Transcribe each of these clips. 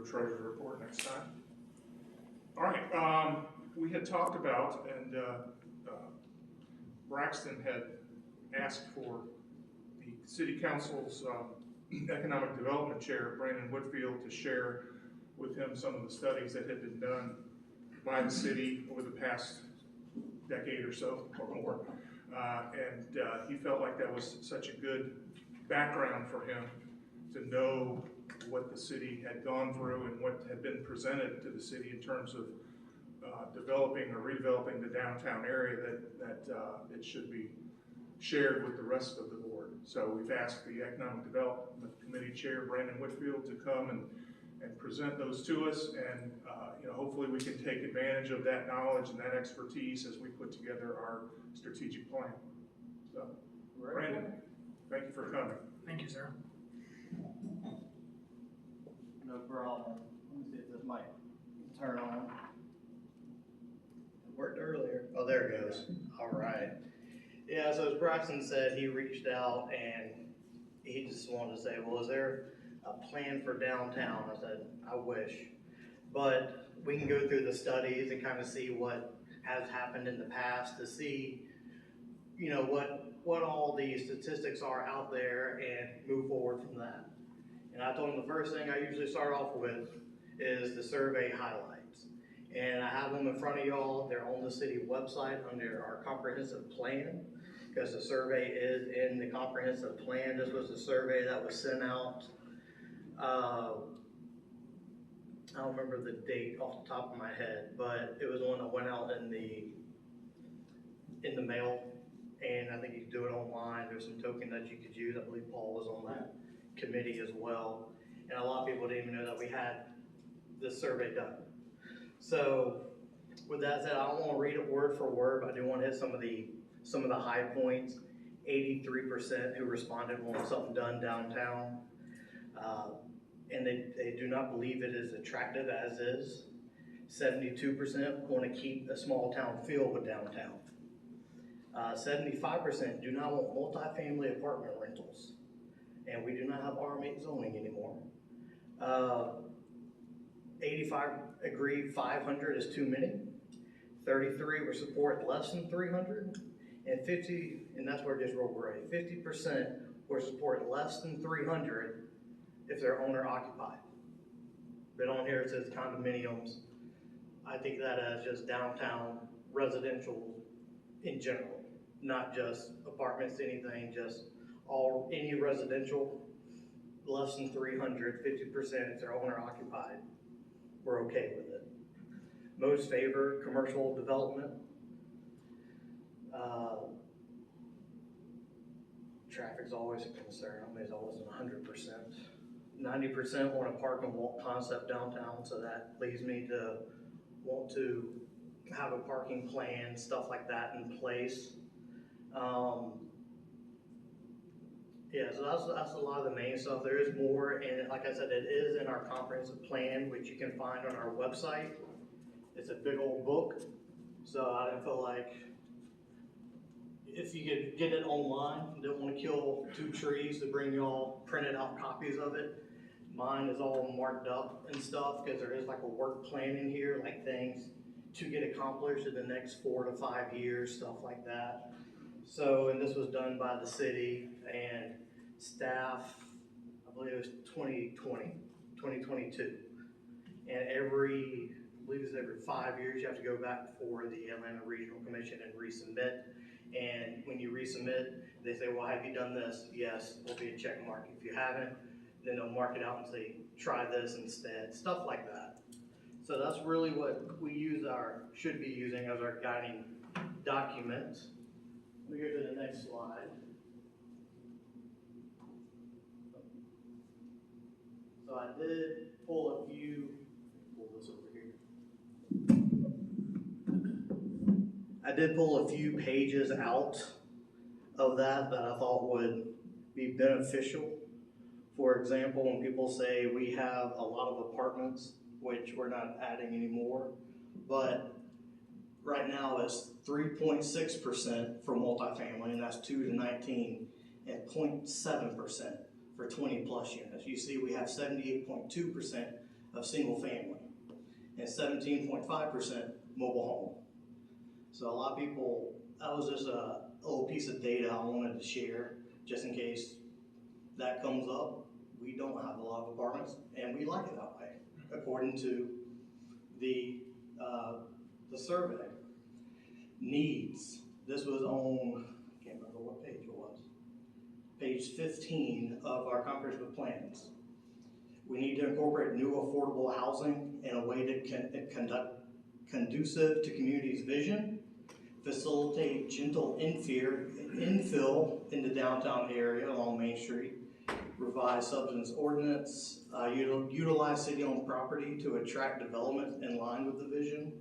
treasurer report next time. All right, we had talked about, and Braxton had asked for the city council's economic development chair, Brandon Whitfield, to share with him some of the studies that had been done by the city over the past decade or so, or more. He felt like that was such a good background for him to know what the city had gone through and what had been presented to the city in terms of developing or redeveloping the downtown area, that it should be shared with the rest of the board. So we've asked the Economic Development Committee Chair, Brandon Whitfield, to come and present those to us, and hopefully we can take advantage of that knowledge and that expertise as we put together our strategic plan. So, Brandon, thank you for coming. Thank you, sir. No problem. Let me see if this might turn on. It worked earlier. Oh, there it goes. All right. Yeah, so as Braxton said, he reached out and he just wanted to say, well, is there a plan for downtown? I said, I wish. But we can go through the studies and kind of see what has happened in the past to see, what all the statistics are out there and move forward from that. And I told him the first thing I usually start off with is the survey highlights. And I have them in front of y'all. They're on the city website under our comprehensive plan, because the survey is in the comprehensive plan. This was a survey that was sent out. I don't remember the date off the top of my head, but it was one that went out in the mail, and I think you could do it online. There's some token that you could use. I believe Paul was on that committee as well, and a lot of people didn't even know that we had this survey done. So with that said, I don't want to read it word for word, but I do want to hit some of the high points. 83% who responded want something done downtown. And they do not believe it is attractive as is. 72% want to keep a small town feel with downtown. 75% do not want multifamily apartment rentals. And we do not have RM8 zoning anymore. 85 agree 500 is too many. 33 would support less than 300. And 50, and that's where it gets real gray, 50% would support less than 300 if they're owner occupied. But on here it says condominiums. I think that as just downtown residential in general, not just apartments, anything, just any residential less than 300, 50% if they're owner occupied. We're okay with it. Most favor commercial development. Traffic's always a concern. I mean, it's always 100%. 90% want a park and walk concept downtown, so that leads me to want to have a parking plan, stuff like that in place. Yeah, so that's a lot of the main stuff. There is more, and like I said, it is in our comprehensive plan, which you can find on our website. It's a big old book, so I didn't feel like if you could get it online, you don't want to kill 2 trees to bring y'all printed out copies of it. Mine is all marked up and stuff because there is like a work plan in here, like things to get accomplished in the next 4 to 5 years, stuff like that. So, and this was done by the city and staff, I believe it was 2022. And I believe it's every 5 years, you have to go back before the Atlanta Regional Commission and resubmit. And when you resubmit, they say, well, have you done this? Yes, will be a check mark. If you haven't, then they'll mark it out and say, try this instead, stuff like that. So that's really what we should be using as our guiding document. We go to the next slide. So I did pull this over here. I did pull a few pages out of that I thought would be beneficial. For example, when people say we have a lot of apartments, which we're not adding anymore, but right now it's 3.6% for multifamily, and that's 2 to 19, and 0.7% for 20 plus units. You see we have 78.2% of single family and 17.5% mobile home. So a lot of people, that was just a little piece of data I wanted to share, just in case that comes up. We don't have a lot of apartments, and we like it that way, according to the survey. Needs. This was on, I can't remember what page it was. Page 15 of our comprehensive plans. We need to incorporate new affordable housing in a way to conduct conducive to community's vision, facilitate gentle infill in the downtown area along Main Street, revise substance ordinance, utilize city-owned property to attract development in line with the vision.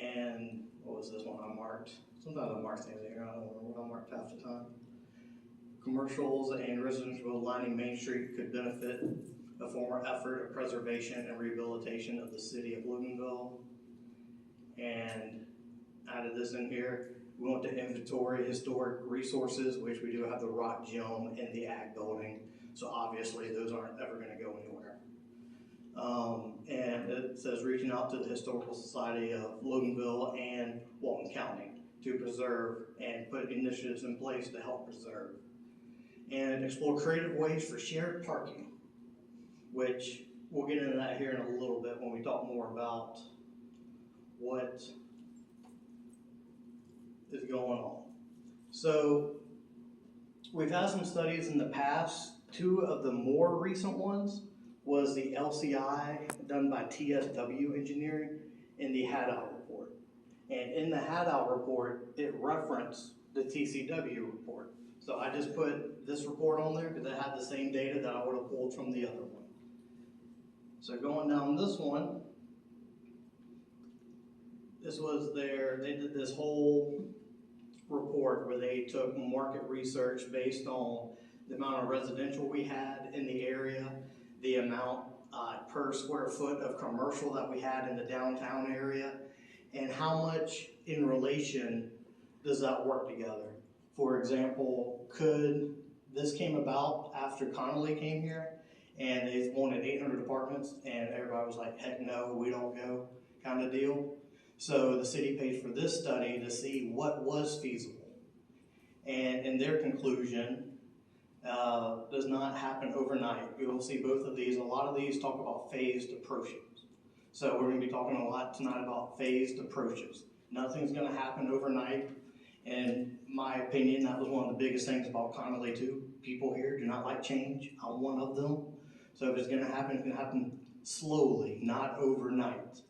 And what was this one I marked? Sometimes I mark things here, I don't remember what I marked half the time. Commercials and residential lining Main Street could benefit a former effort of preservation and rehabilitation of the city of Loganville. And added this in here. We want to inventory historic resources, which we do have the rock gym and the ag building. So obviously those aren't ever going to go anywhere. And it says reaching out to the Historical Society of Loganville and Walton County to preserve and put initiatives in place to help preserve. And explore creative ways for shared parking, which we'll get into that here in a little bit when we talk more about what is going on. So we've had some studies in the past. Two of the more recent ones was the LCI done by TSW Engineering in the Haddow report. And in the Haddow report, it referenced the TCW report. So I just put this report on there because it had the same data that I would have pulled from the other one. So going down this one, this was they did this whole report where they took market research based on the amount of residential we had in the area, the amount per square foot of commercial that we had in the downtown area, and how much in relation does that work together. For example, this came about after Connolly came here and they wanted 800 apartments and everybody was like, heck no, we don't go kind of deal. So the city paid for this study to see what was feasible. And in their conclusion, does not happen overnight. You'll see both of these. A lot of these talk about phased approaches. So we're going to be talking a lot tonight about phased approaches. Nothing's going to happen overnight. In my opinion, that was one of the biggest things about Connolly too. People here do not like change. I'm one of them. So if it's going to happen, it's going to happen slowly, not overnight.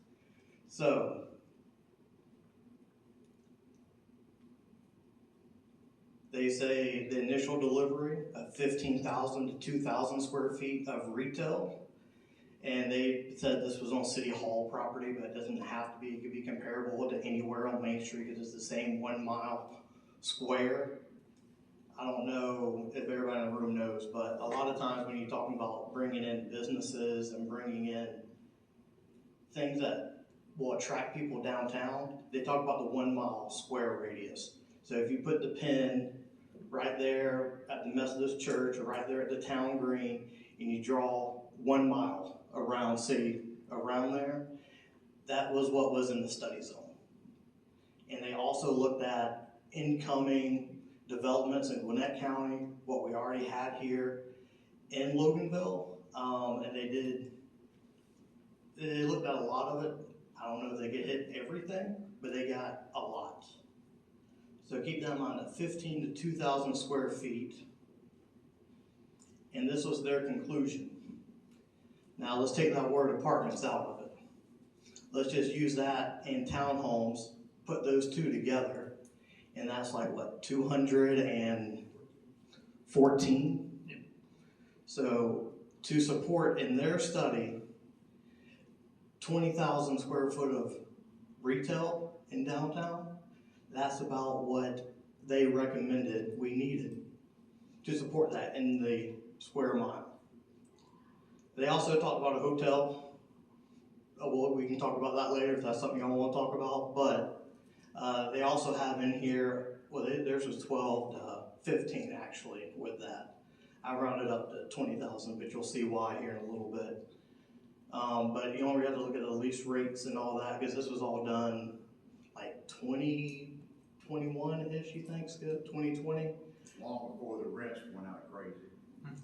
So they say the initial delivery of 15,000 to 2,000 square feet of retail. And they said this was on City Hall property, but it doesn't have to be. It could be comparable to anywhere on Main Street because it's the same 1 mile square. I don't know if everybody in the room knows, but a lot of times when you're talking about bringing in businesses and bringing in things that will attract people downtown, they talk about the 1 mile square radius. So if you put the pin right there at the Methodist Church or right there at the town green and you draw 1 mile around city, around there, that was what was in the study zone. And they also looked at incoming developments in Gwinnett County, what we already had here in Loganville, and they looked at a lot of it. I don't know if they could hit everything, but they got a lot. So keep that in mind, at 15 to 2,000 square feet. And this was their conclusion. Now let's take that word apartments out of it. Let's just use that in townhomes, put those two together, and that's like what, 214? So to support in their study 20,000 square foot of retail in downtown, that's about what they recommended we needed to support that in the square mile. They also talked about a hotel. Well, we can talk about that later if that's something y'all want to talk about, but they also have in here, well, theirs was 12 to 15 actually with that. I rounded up to 20,000, but you'll see why here in a little bit. But you know, we have to look at the lease rates and all that, because this was all done like 2021-ish, you think, Skip? 2020? Long before the rents went out crazy.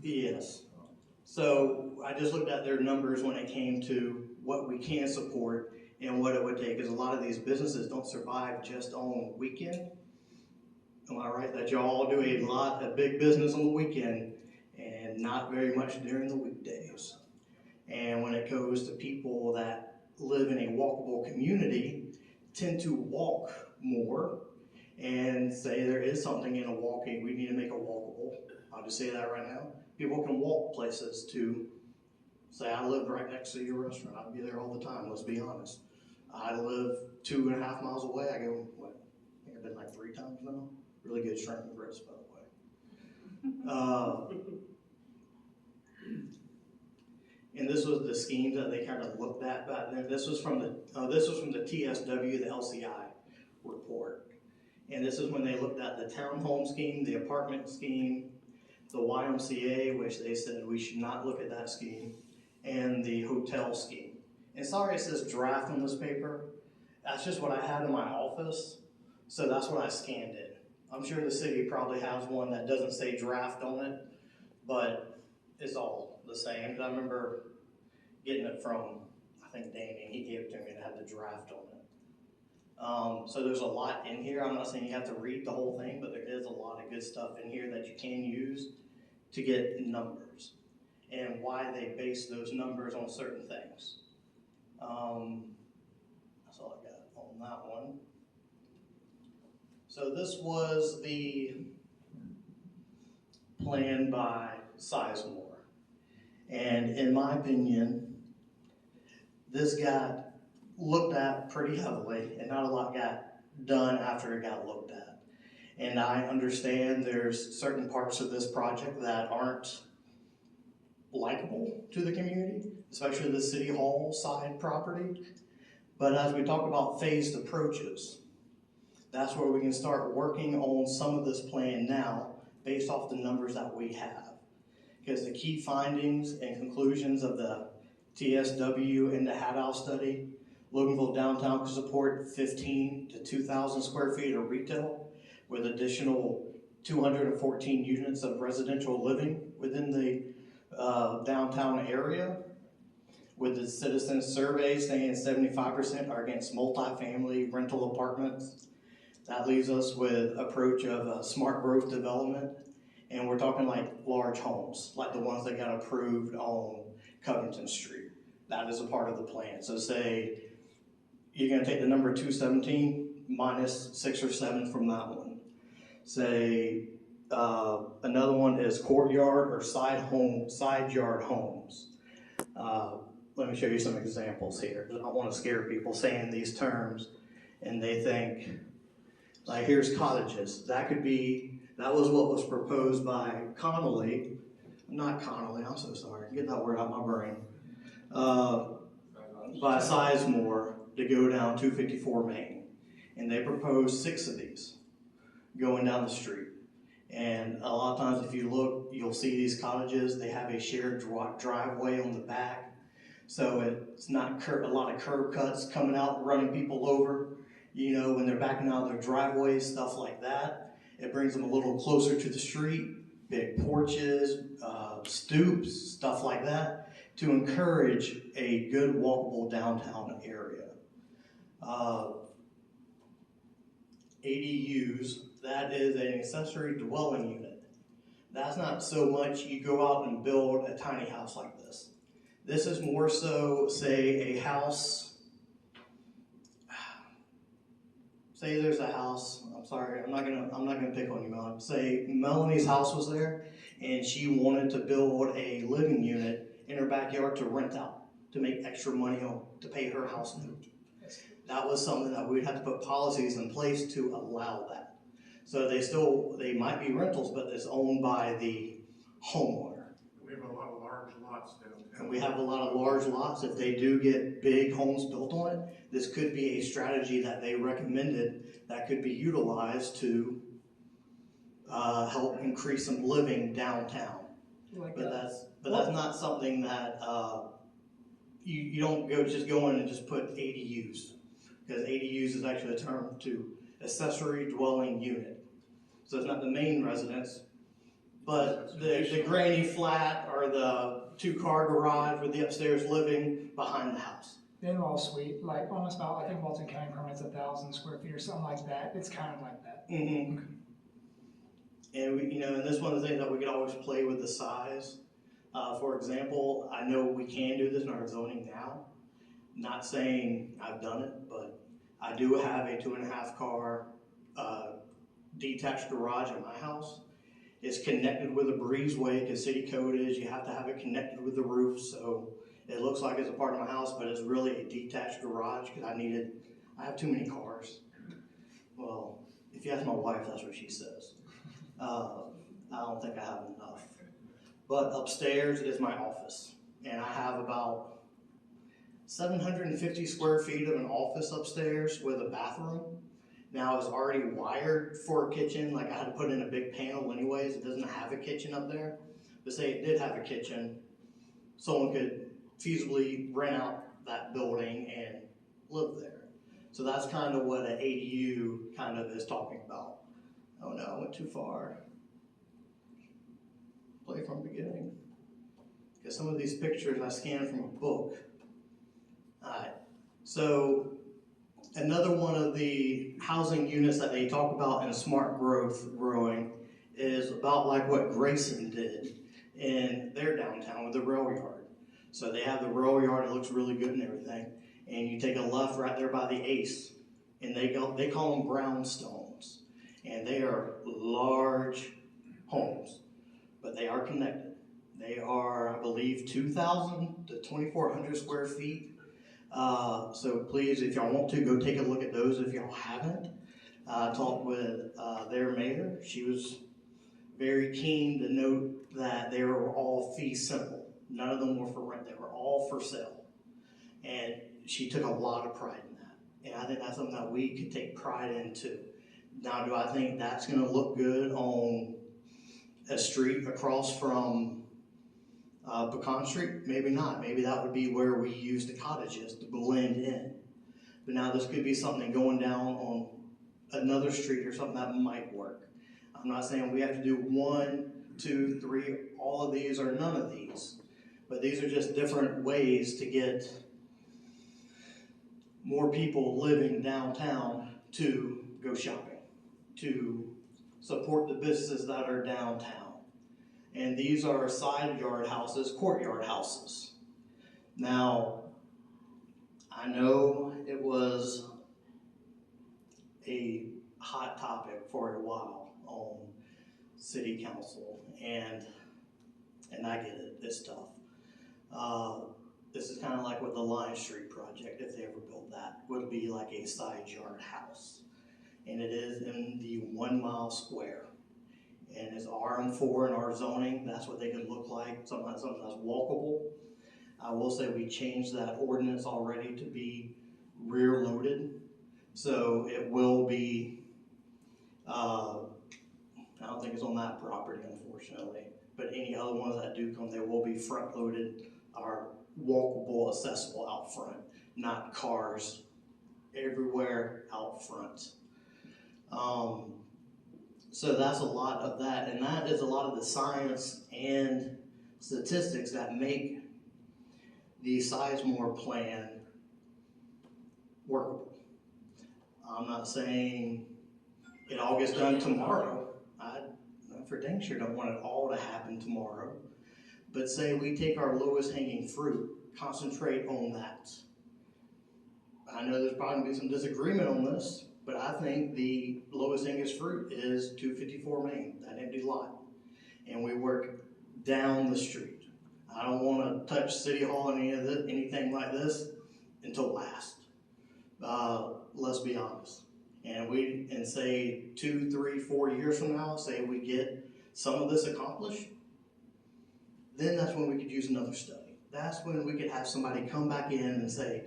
Yes. So I just looked at their numbers when it came to what we can support and what it would take, because a lot of these businesses don't survive just on weekend. Am I right that y'all do a lot of big business on the weekend and not very much during the weekdays? And when it goes to people that live in a walkable community, tend to walk more and say there is something in a walking, we need to make it walkable. I'll just say that right now. People can walk places to, say I live right next to your restaurant, I'd be there all the time, let's be honest. I live 2.5 miles away, I go, what, I think I've been like 3 times now. Really good shrimp and grits, by the way. And this was the scheme that they kind of looked at back then. This was from the TSW, the LCI report. And this is when they looked at the townhome scheme, the apartment scheme, the YMCA, which they said we should not look at that scheme, and the hotel scheme. And sorry it says draft on this paper. That's just what I had in my office, so that's what I scanned in. I'm sure the city probably has one that doesn't say draft on it, but it's all the same. I remember getting it from, I think, Danny, and he gave it to me and it had the draft on it. So there's a lot in here. I'm not saying you have to read the whole thing, but there is a lot of good stuff in here that you can use to get numbers and why they base those numbers on certain things. That's all I got on that one. So this was the plan by Sizemore. And in my opinion, this got looked at pretty heavily, and not a lot got done after it got looked at. And I understand there's certain parts of this project that aren't likable to the community, especially the city hall side property. But as we talk about phased approaches, that's where we can start working on some of this plan now based off the numbers that we have. Because the key findings and conclusions of the TSW and the Haddow study, Loganville downtown can support 15 to 2,000 square feet of retail with additional 214 units of residential living within the downtown area, with the citizen survey saying 75% are against multifamily rental apartments. That leaves us with approach of smart growth development, and we're talking like large homes, like the ones that got approved on Covington Street. That is a part of the plan. So say you're gonna take the number 217 minus 6 or 7 from that one. Say another one is courtyard or side yard homes. Let me show you some examples here. I don't want to scare people saying these terms and they think, like, here's cottages. That was what was proposed by Connolly, not Connolly, I'm so sorry, get that word out of my brain, by Sizemore to go down 254 Main. And they proposed 6 of these going down the street. And a lot of times if you look, you'll see these cottages, they have a shared driveway on the back. So it's not a lot of curb cuts coming out, running people over, you know, when they're backing out of their driveways, stuff like that. It brings them a little closer to the street, big porches, stoops, stuff like that, to encourage a good walkable downtown area. ADUs, that is an accessory dwelling unit. That's not so much you go out and build a tiny house like this. This is more so, say, a house. Say there's a house. I'm sorry, I'm not gonna pick on you, Melanie. Say Melanie's house was there, and she wanted to build a living unit in her backyard to rent out to make extra money on to pay her house note. That was something that we'd have to put policies in place to allow that. So they might be rentals, but it's owned by the homeowner. We have a lot of large lots downtown. And we have a lot of large lots. If they do get big homes built on it, this could be a strategy that they recommended that could be utilized to help increase some living downtown. Like, But that's not something that, you don't just go in and just put ADUs. Because ADUs is actually a term to accessory dwelling unit. So it's not the main residence, but the granny flat or the 2-car garage with the upstairs living behind the house. the in-law suite, like almost about, I think Walton County permits 1,000 square feet or something like that. It's kind of like that. Mm-hmm. And we, and this is one of the things that we could always play with the size. For example, I know we can do this in our zoning now. Not saying I've done it, but I do have a 2.5-car detached garage in my house. It's connected with a breezeway because city code is you have to have it connected with the roof, so it looks like it's a part of my house, but it's really a detached garage because I have too many cars. Well, if you ask my wife, that's what she says. I don't think I have enough. But upstairs is my office, and I have about 750 square feet of an office upstairs with a bathroom. Now it's already wired for a kitchen, like I had to put in a big panel anyways. It doesn't have a kitchen up there. But say it did have a kitchen, someone could feasibly rent out that building and live there. So that's kind of what an ADU kind of is talking about. Oh no, I went too far. Play from the beginning. Because some of these pictures I scanned from a book. Alright, so another one of the housing units that they talk about in smart growing is about like what Grayson did in their downtown with the rail yard. So they have the rail yard, it looks really good and everything, and you take a left right there by the Ace, and they call them brownstones, and they are large homes, but they are connected. They are, I believe, 2,000 to 2,400 square feet. So please, if y'all want to, go take a look at those if y'all haven't. I talked with their mayor. She was very keen to note that they were all fee simple. None of them were for rent. They were all for sale. And she took a lot of pride in that. And I think that's something that we could take pride in too. Now, do I think that's going to look good on a street across from Pecan Street? Maybe not. Maybe that would be where we use the cottages to blend in. But now this could be something going down on another street or something that might work. I'm not saying we have to do 1, 2, 3, all of these or none of these. But these are just different ways to get more people living downtown to go shopping, to support the businesses that are downtown. And these are side yard houses, courtyard houses. Now, I know it was a hot topic for a while on city council, and I get it, it's tough. This is kind of like with the Line Street project, if they ever build that, would be like a side yard house. And it is in the 1 mile square. And it's RM4 in our zoning, that's what they could look like, something that's walkable. I will say we changed that ordinance already to be rear loaded. So it will be, I don't think it's on that property unfortunately, but any other ones that do come, they will be front loaded or walkable, accessible out front, not cars everywhere out front. So that's a lot of that, and that is a lot of the science and statistics that make the Sizemore plan workable. I'm not saying it all gets done tomorrow. I for dang sure don't want it all to happen tomorrow. But say we take our lowest hanging fruit, concentrate on that. I know there's probably going to be some disagreement on this, but I think the lowest hanging fruit is 254 Main, that empty lot. And we work down the street. I don't want to touch City Hall and anything like this until last. Let's be honest. And say 2, 3, 4 years from now, say we get some of this accomplished, then that's when we could use another study. That's when we could have somebody come back in and say,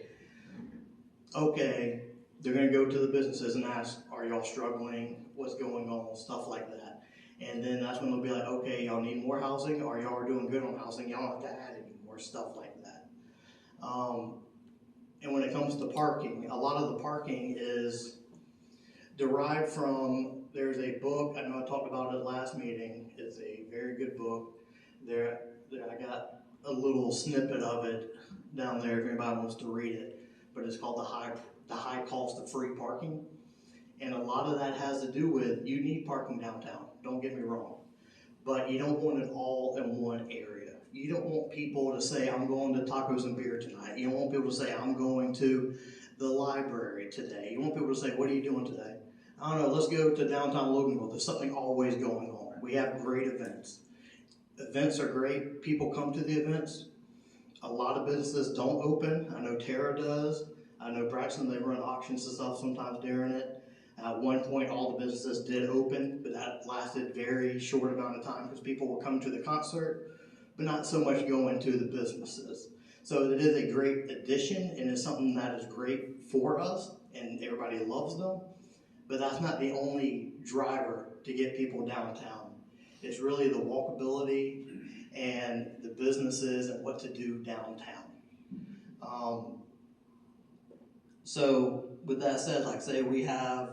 okay, they're going to go to the businesses and ask, are y'all struggling? What's going on? Stuff like that. And then that's when they'll be like, okay, y'all need more housing, or y'all are doing good on housing, y'all don't have to add any more, stuff like that. And when it comes to parking, a lot of the parking is derived from, there's a book, I know I talked about it last meeting, it's a very good book. There I got a little snippet of it down there if anybody wants to read it, but it's called The High Cost of Free Parking. And a lot of that has to do with, you need parking downtown, don't get me wrong, but you don't want it all in one area. You don't want people to say, I'm going to tacos and beer tonight. You don't want people to say, I'm going to the library today. You want people to say, what are you doing today? I don't know, let's go to downtown Loganville. There's something always going on. We have great events. Events are great. People come to the events. A lot of businesses don't open. I know Tara does. I know Braxton, they run auctions and stuff sometimes during it. At one point, all the businesses did open, but that lasted very short amount of time because people were coming to the concert, but not so much going to the businesses. So it is a great addition, and it's something that is great for us, and everybody loves them. But that's not the only driver to get people downtown. It's really the walkability and the businesses and what to do downtown. So with that said, like I say, we have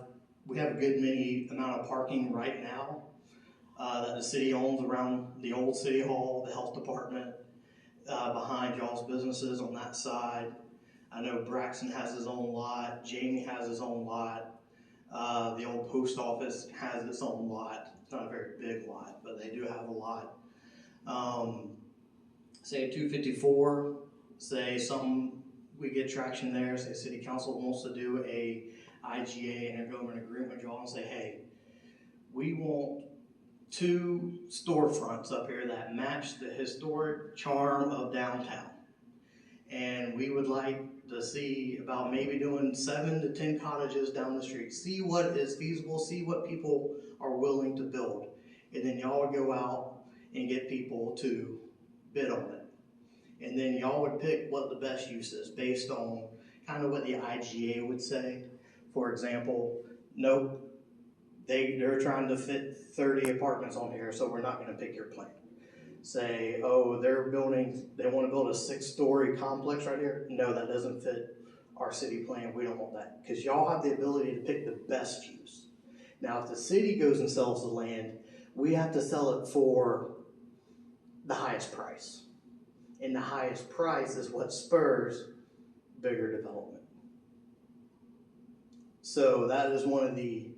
a good many amount of parking right now that the city owns around the old city hall, the health department, behind y'all's businesses on that side. I know Braxton has his own lot, Jamie has his own lot, the old post office has its own lot. It's not a very big lot, but they do have a lot. Say 254, say we get traction there, say city council wants to do a IGA, intergovernmental agreement with y'all, and say, hey, we want 2 storefronts up here that match the historic charm of downtown. And we would like to see about maybe doing 7 to 10 cottages down the street. See what is feasible, see what people are willing to build. And then y'all would go out and get people to bid on it. And then y'all would pick what the best use is based on kind of what the IGA would say. For example, nope, they're trying to fit 30 apartments on here, so we're not going to pick your plan. Say, oh, they want to build a 6-story complex right here. No, that doesn't fit our city plan. We don't want that. Because y'all have the ability to pick the best use. Now, if the city goes and sells the land, we have to sell it for the highest price. And the highest price is what spurs bigger development. So that is one of the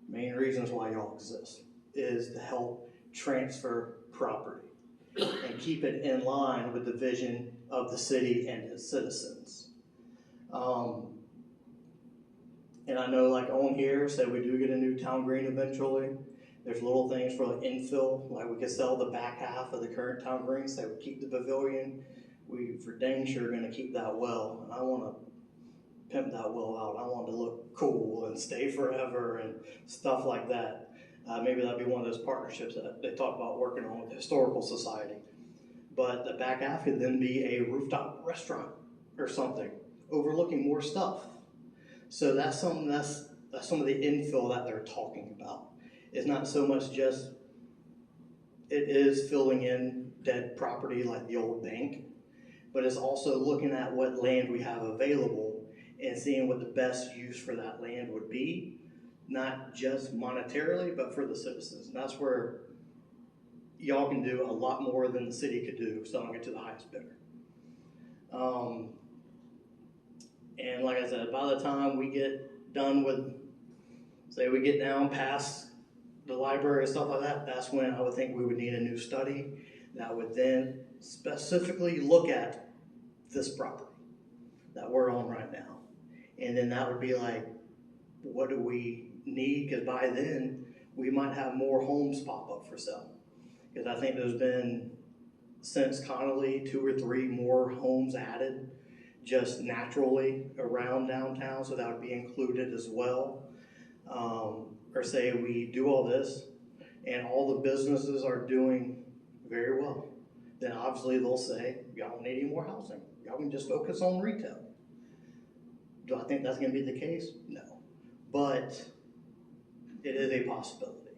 main reasons why y'all exist, is to help transfer property and keep it in line with the vision of the city and its citizens. And I know, like on here, say we do get a new town green eventually. There's little things for like infill, like we could sell the back half of the current town green, say we keep the pavilion. We for dang sure gonna keep that well, and I wanna pimp that well out. I want it to look cool and stay forever and stuff like that. Maybe that'd be one of those partnerships that they talk about working on with the Historical Society. But the back half could then be a rooftop restaurant or something, overlooking more stuff. So that's something that's some of the infill that they're talking about. It's not so much just, it is filling in dead property like the old bank, but it's also looking at what land we have available and seeing what the best use for that land would be, not just monetarily, but for the citizens. And that's where y'all can do a lot more than the city could do, selling it to the highest bidder. And like I said, by the time we get done with, say we get down past the library and stuff like that, that's when I would think we would need a new study that would then specifically look at this property that we're on right now. And then that would be like, what do we need? Because by then, we might have more homes pop up for sale. Because I think there's been, since Connolly, 2 or 3 more homes added just naturally around downtown, so that would be included as well. Or say we do all this and all the businesses are doing very well, then obviously they'll say, y'all don't need any more housing. Y'all can just focus on retail. Do I think that's gonna be the case? No, but it is a possibility.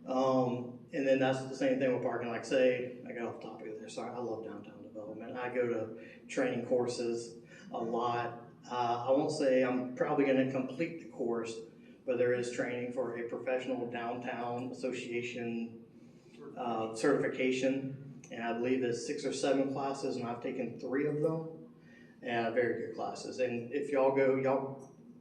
And then that's the same thing with parking. Like say, I got off topic there, sorry, I love downtown development. I go to training courses a lot. I won't say I'm probably gonna complete the course, but there is training for a professional downtown association certification. And I believe it's 6 or 7 classes, and I've taken 3 of them, and very good classes. And if y'all go,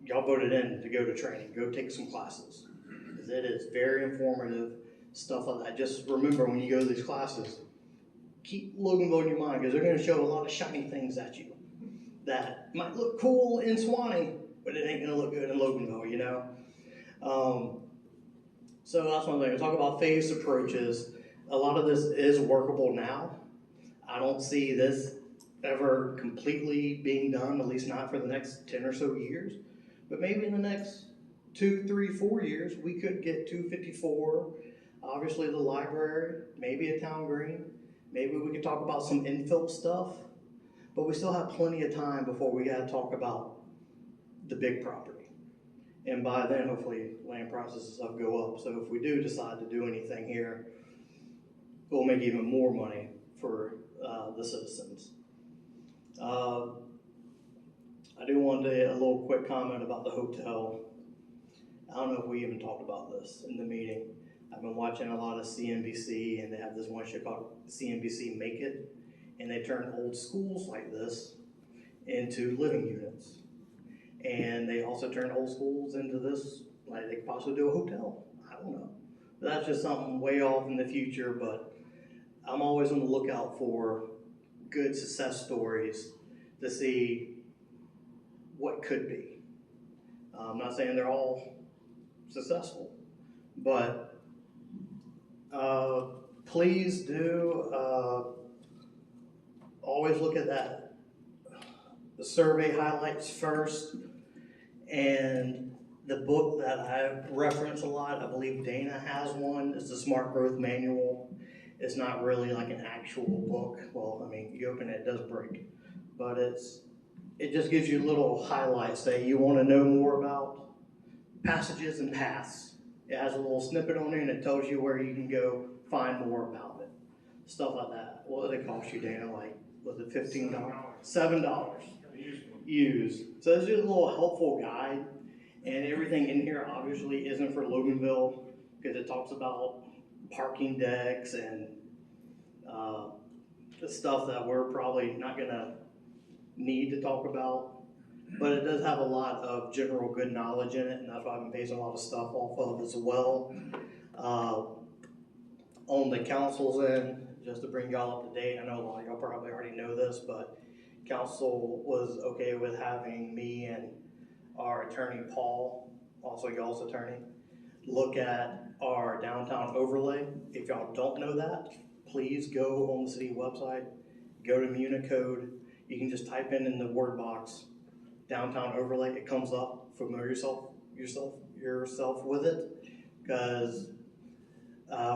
y'all voted in to go to training, go take some classes. Because it is very informative, stuff like that. Just remember when you go to these classes, keep Loganville in your mind, because they're going to show a lot of shiny things at you that might look cool in Swanee, but it ain't going to look good in Loganville, you know? So that's one thing. We talk about phased approaches. A lot of this is workable now. I don't see this ever completely being done, at least not for the next 10 or so years. But maybe in the next 2, 3, 4 years, we could get 254, obviously the library, maybe a town green. Maybe we could talk about some infill stuff. But we still have plenty of time before we gotta talk about the big property. And by then, hopefully, land prices and stuff go up. So if we do decide to do anything here, we'll make even more money for the citizens. I do want to a little quick comment about the hotel. I don't know if we even talked about this in the meeting. I've been watching a lot of CNBC, and they have this one show called CNBC Make It, and they turn old schools like this into living units. And they also turn old schools into this, like they could possibly do a hotel. I don't know. But that's just something way off in the future, but I'm always on the lookout for good success stories to see what could be. I'm not saying they're all successful, but please do always look at that. The survey highlights first, and the book that I reference a lot, I believe Dana has one, is the Smart Growth Manual. It's not really like an actual book. Well, I mean, you open it, it does break. But it just gives you little highlights that you want to know more about. Passages and paths. It has a little snippet on it, and it tells you where you can go find more about it. Stuff like that. What did it cost you, Dana? Like, was it $15? $7. Used. So it's just a little helpful guide. And everything in here obviously isn't for Loganville, because it talks about parking decks and the stuff that we're probably not gonna need to talk about, but it does have a lot of general good knowledge in it, and that's why I've been basing a lot of stuff off of as well. On the council's end, just to bring y'all up to date, I know a lot of y'all probably already know this, but council was okay with having me and our attorney Paul, also y'all's attorney, look at our downtown overlay. If y'all don't know that, please go on the city website, go to Municode. You can just type in the word box, downtown overlay. It comes up. Familiar yourself with it, because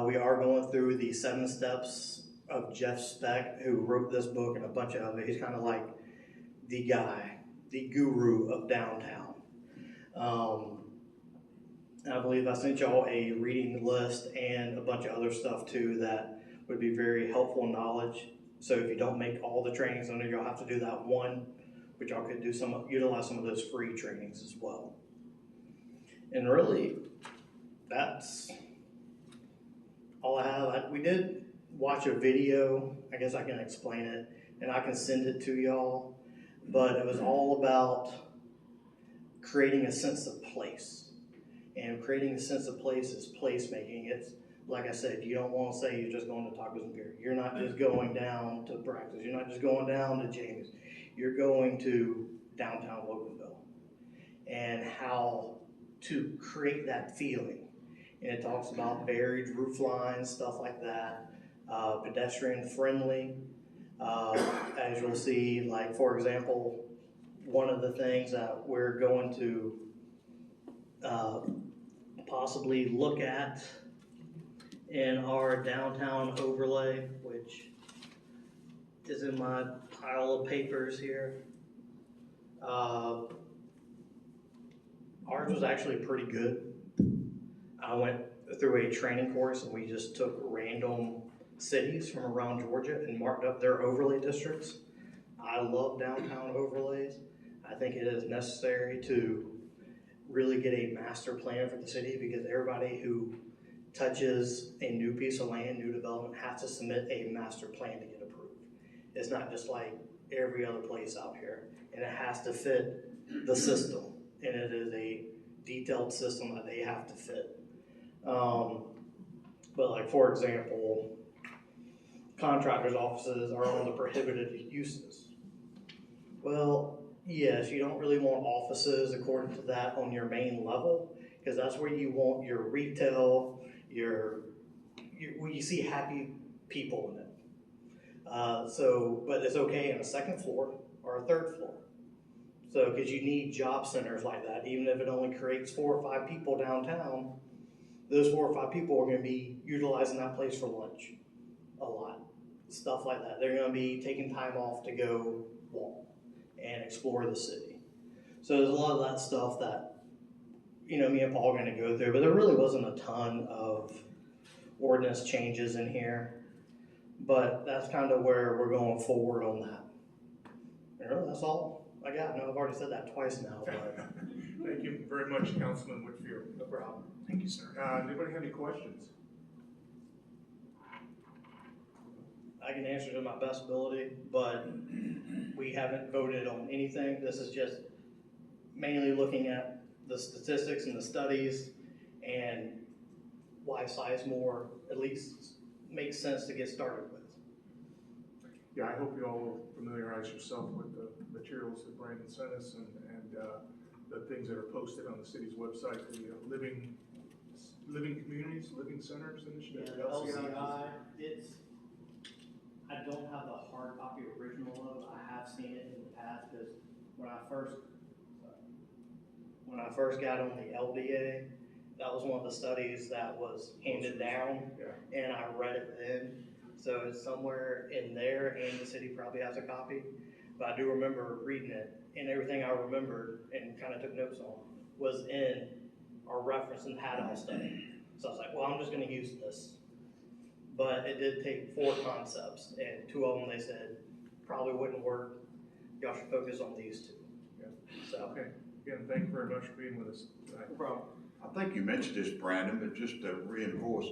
we are going through the 7 steps of Jeff Speck, who wrote this book and a bunch of it. He's kind of like the guy, the guru of downtown. I believe I sent y'all a reading list and a bunch of other stuff too that would be very helpful knowledge. So if you don't make all the trainings under, you'll have to do that one, but y'all could do utilize some of those free trainings as well. And really, that's all I have. We did watch a video. I guess I can explain it, and I can send it to y'all. But it was all about creating a sense of place. And creating a sense of place is placemaking. It's, like I said, you don't want to say you're just going to Tacos and Beer. You're not just going down to practice. You're not just going down to James. You're going to downtown Loganville. And how to create that feeling. And it talks about varied roof lines, stuff like that, pedestrian friendly. As you'll see, like for example, one of the things that we're going to possibly look at in our downtown overlay, which is in my pile of papers here. Ours was actually pretty good. I went through a training course, and we just took random cities from around Georgia and marked up their overlay districts. I love downtown overlays. I think it is necessary to really get a master plan for the city, because everybody who touches a new piece of land, new development, has to submit a master plan to get approved. It's not just like every other place out here, and it has to fit the system, and it is a detailed system that they have to fit. But like, for example, contractors' offices are on the prohibited uses. Well, yes, you don't really want offices according to that on your main level, because that's where you want your retail, where you see happy people in it. But it's okay in a second floor or a third floor. So, because you need job centers like that, even if it only creates 4 or 5 people downtown, those 4 or 5 people are going to be utilizing that place for lunch a lot. Stuff like that. They're going to be taking time off to go walk and explore the city. So there's a lot of that stuff that, me and Paul are going to go through, but there really wasn't a ton of ordinance changes in here. But that's kind of where we're going forward on that. And really, that's all I got. No, I've already said that twice now, but. Thank you very much, Councilman Whitfield. No problem. Thank you, sir. Anybody have any questions? I can answer to my best ability, but we haven't voted on anything. This is just mainly looking at the statistics and the studies and why Sizemore at least makes sense to get started with. Yeah, I hope you all will familiarize yourself with the materials that Brandon sent us and the things that are posted on the city's website, the living communities, living centers initiative. Yeah, the LCI, I don't have the hard copy original of. I have seen it in the past, because when I first got on the LDA, that was one of the studies that was handed down, Yeah. and I read it then. So it's somewhere in there, and the city probably has a copy. But I do remember reading it, and everything I remembered and kind of took notes on was in our reference and had-on study. So I was like, well, I'm just going to use this. But it did take 4 concepts, and 2 of them they said probably wouldn't work. Y'all should focus on these 2. Yeah. So. Okay. Again, thank you very much for being with us tonight. No problem. I think you mentioned this, Brandon, but just to reinforce,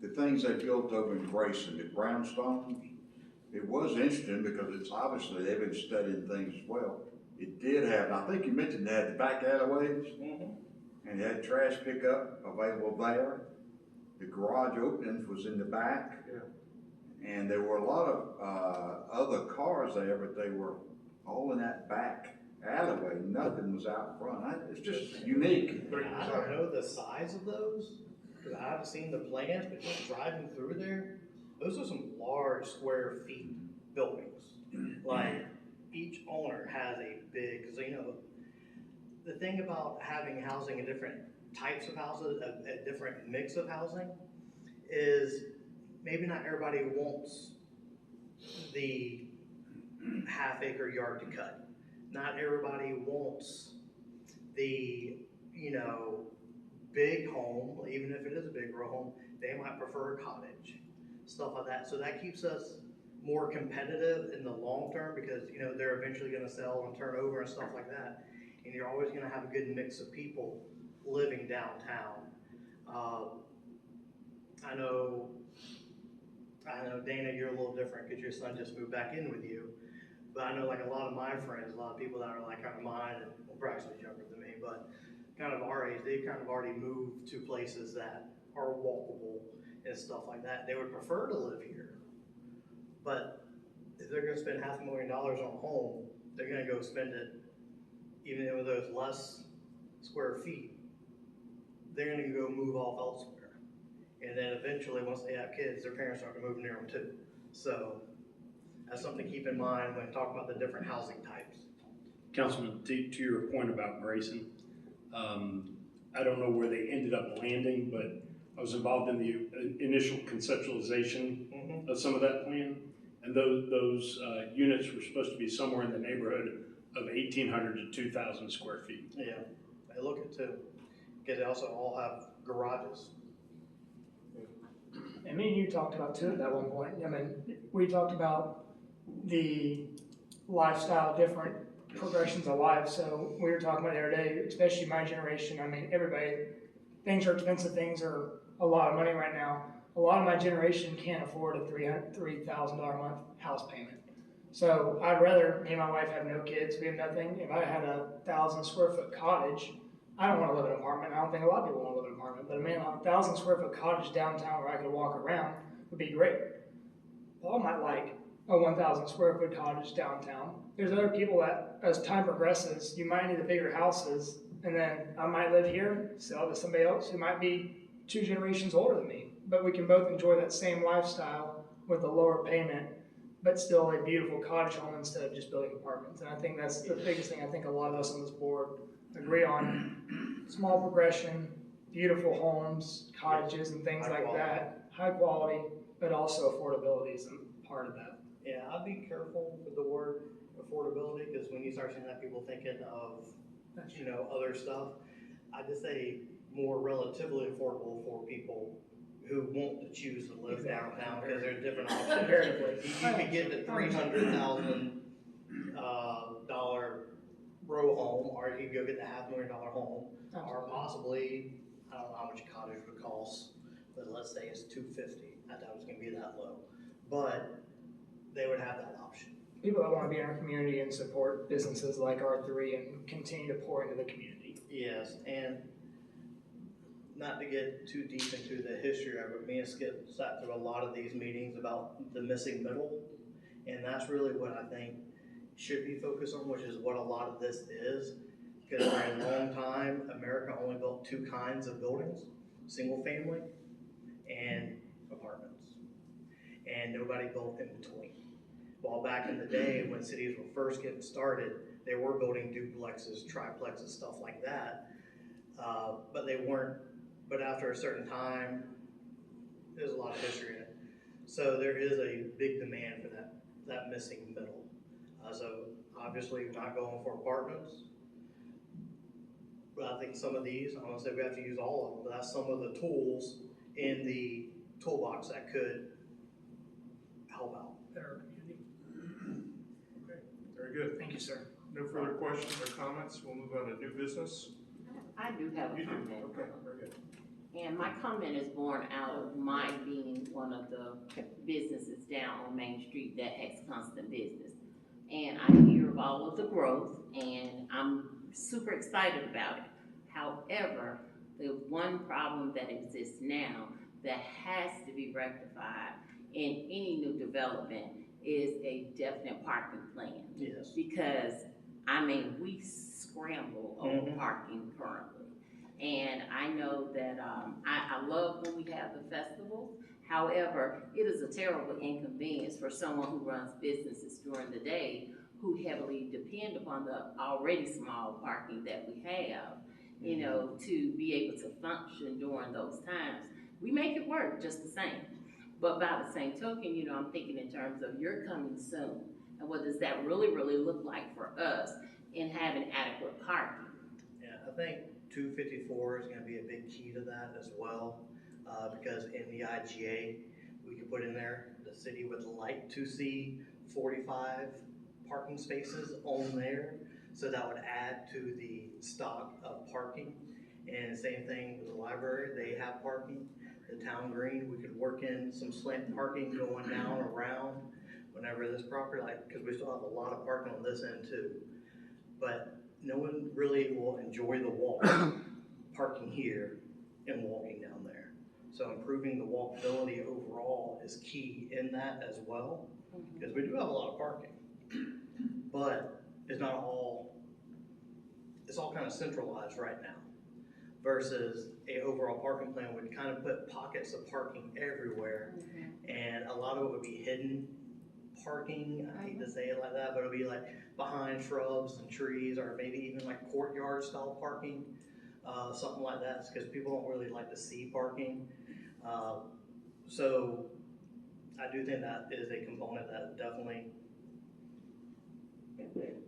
the things they built over in Grayson, the brownstones, it was interesting because it's obviously they've been studying things as well. It did have, and I think you mentioned they had the back alleyways, and it had trash pickup available there. The garage openings was in the back, and there were a lot of other cars there, but they were all in that back alleyway. Nothing was out front. It's just unique. I don't know the size of those, because I haven't seen the plans, but just driving through there, those are some large square feet buildings. Like, each owner has a big, because the thing about having housing in different types of houses, a different mix of housing, is maybe not everybody wants the half-acre yard to cut. Not everybody wants the, big home, even if it is a big row home. They might prefer a cottage, stuff like that. So that keeps us more competitive in the long term, because, they're eventually gonna sell and turn over and stuff like that. And you're always gonna have a good mix of people living downtown. I know, Dana, you're a little different because your son just moved back in with you. But I know, like, a lot of my friends, a lot of people that are like kind of mine, and Braxton's younger than me, but kind of our age, they've kind of already moved to places that are walkable and stuff like that. They would prefer to live here. But if they're gonna spend $500,000 on a home, they're gonna go spend it, even with those less square feet, they're gonna go move off elsewhere. And then eventually, once they have kids, their parents are gonna move near them too. So that's something to keep in mind when talking about the different housing types. Councilman, to your point about Grayson, I don't know where they ended up landing, but I was involved in the initial conceptualization of some of that plan. And those units were supposed to be somewhere in the neighborhood of 1,800 to 2,000 square feet. Yeah, I look at too, because they also all have garages. And me and you talked about too at that one point. I mean, we talked about the lifestyle, different progressions of life. So we were talking about the other day, especially my generation. I mean, everybody, things are expensive. Things are a lot of money right now. A lot of my generation can't afford a $3,000 a month house payment. So I'd rather, me and my wife have no kids, we have nothing. If I had a 1,000 square foot cottage, I don't want to live in an apartment. I don't think a lot of people want to live in an apartment. But I mean, a 1,000 square foot cottage downtown where I could walk around would be great. Paul might like a 1,000 square foot cottage downtown. There's other people that, as time progresses, you might need the bigger houses, and then I might live here, sell to somebody else who might be 2 generations older than me. But we can both enjoy that same lifestyle with a lower payment, but still a beautiful cottage home instead of just building apartments. And I think that's the biggest thing I think a lot of us on this board agree on. Small progression, beautiful homes, cottages and things like that. High quality, but also affordability is a part of that. Yeah, I'd be careful with the word affordability, because when you start saying that, people thinking of, other stuff. I just say more relatively affordable for people who want to choose to live downtown, because there's different options. Comparatively. You could get the $300,000 row home, or you could go get the $500,000 home, or possibly, I don't know how much a cottage would cost, but let's say it's $250,000. I doubt it's gonna be that low, but they would have that option. People that want to be in our community and support businesses like R3 and continue to pour into the community. Yes, and not to get too deep into the history of it, me and Skip sat through a lot of these meetings about the missing middle, and that's really what I think should be focused on, which is what a lot of this is. Because for a long time, America only built 2 kinds of buildings: single family and apartments, and nobody built in between. While back in the day, when cities were first getting started, they were building duplexes, triplexes, stuff like that, but they weren't. But after a certain time, there's a lot of history in it. So there is a big demand for that missing middle. So obviously we're not going for apartments, but I think some of these, I don't say we have to use all of them, but that's some of the tools in the toolbox that could help out. Okay, very good. Thank you, sir. No further questions or comments. We'll move on to new business. I do have a You do, comment. okay, very good. And my comment is born out of my being one of the businesses down on Main Street that has constant business. And I hear of all of the growth, and I'm super excited about it. However, the one problem that exists now that has to be rectified in any new development is a definite parking plan. Yes. Because, I mean, we scramble over parking currently. And I know that I love when we have the festivals. However, it is a terrible inconvenience for someone who runs businesses during the day who heavily depend upon the already small parking that we have, to be able to function during those times. We make it work just the same. But by the same token, I'm thinking in terms of you're coming soon. And what does that really, really look like for us in having adequate parking? Yeah, I think 254 is going to be a big key to that as well, because in the IGA, we could put in there, the city would like to see 45 parking spaces on there, so that would add to the stock of parking. And same thing with the library, they have parking. The town green, we could work in some slant parking going down around whenever this property, because we still have a lot of parking on this end too. But no one really will enjoy the walk parking here and walking down there. So improving the walkability overall is key in that as well, because we do have a lot of parking, but it's not all, it's all kind of centralized right now, versus a overall parking plan would kind of put pockets of parking everywhere, and a lot of it would be hidden parking. I hate to say it like that, but it'll be like behind shrubs and trees, or maybe even like courtyard style parking, something like that, because people don't really like to see parking. So I do think that is a component that definitely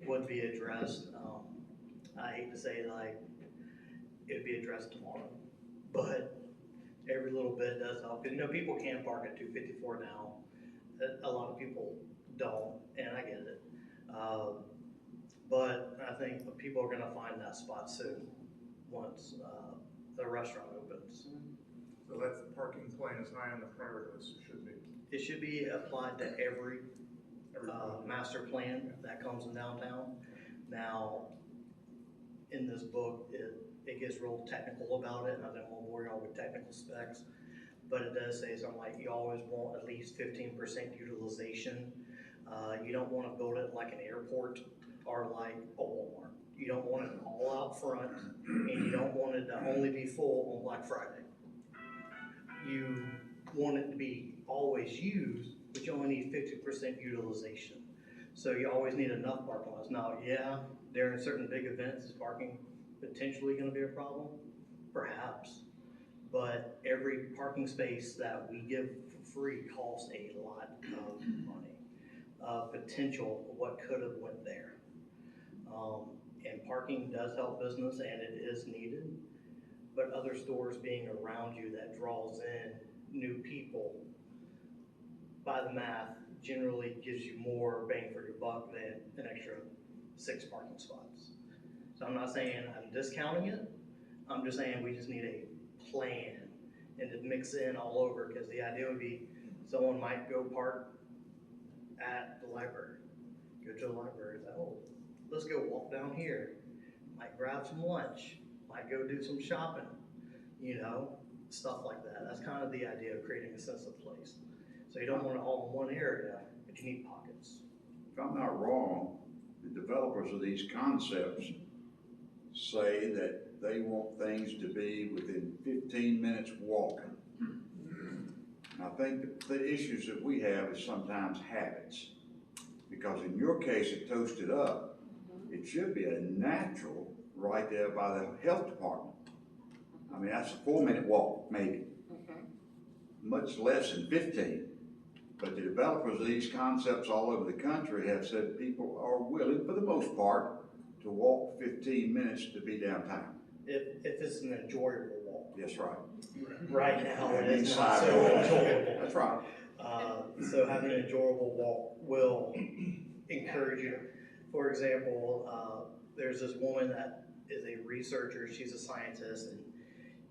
would be addressed. I hate to say like it'd be addressed tomorrow, but every little bit does help. You know, people can park at 254 now. A lot of people don't, and I get it. But I think people are gonna find that spot soon, once, the restaurant opens. So that's, the parking plan is high on the priority list, it should be. It should be applied to every, Everybody. master plan that comes in downtown. Now, in this book, it gets real technical about it, and I don't want to bore y'all with technical specs, but it does say something like you always want at least 15% utilization. You don't want to build it like an airport or like a Walmart. You don't want it all out front, and you don't want it to only be full on Black Friday. You want it to be always used, but you only need 50% utilization. So you always need enough parking lots. Now, yeah, during certain big events, is parking potentially gonna be a problem? Perhaps. But every parking space that we give for free costs a lot of money. Potential of what could have went there. And parking does help business and it is needed, but other stores being around you that draws in new people, by the math, generally gives you more bang for your buck than an extra 6 parking spots. So I'm not saying I'm discounting it, I'm just saying we just need a plan and to mix in all over, because the idea would be someone might go park at the library, go to the library, say, oh, let's go walk down here, might grab some lunch, might go do some shopping, you know, stuff like that. That's kind of the idea of creating a sense of place. So you don't want it all in one area, but you need pockets. If I'm not wrong, the developers of these concepts say that they want things to be within 15 minutes walking. And I think the issues that we have is sometimes habits. Because in your case, it Toasted Up, it should be a natural right there by the health department. I mean, that's a 4-minute walk, maybe. Much less than 15. But the developers of these concepts all over the country have said people are willing, for the most part, to walk 15 minutes to be downtown. If it's an enjoyable walk. That's right. Right now, it And is not inside so walk. enjoyable. That's right. So having an enjoyable walk will encourage you. For example, there's this woman that is a researcher, she's a scientist, and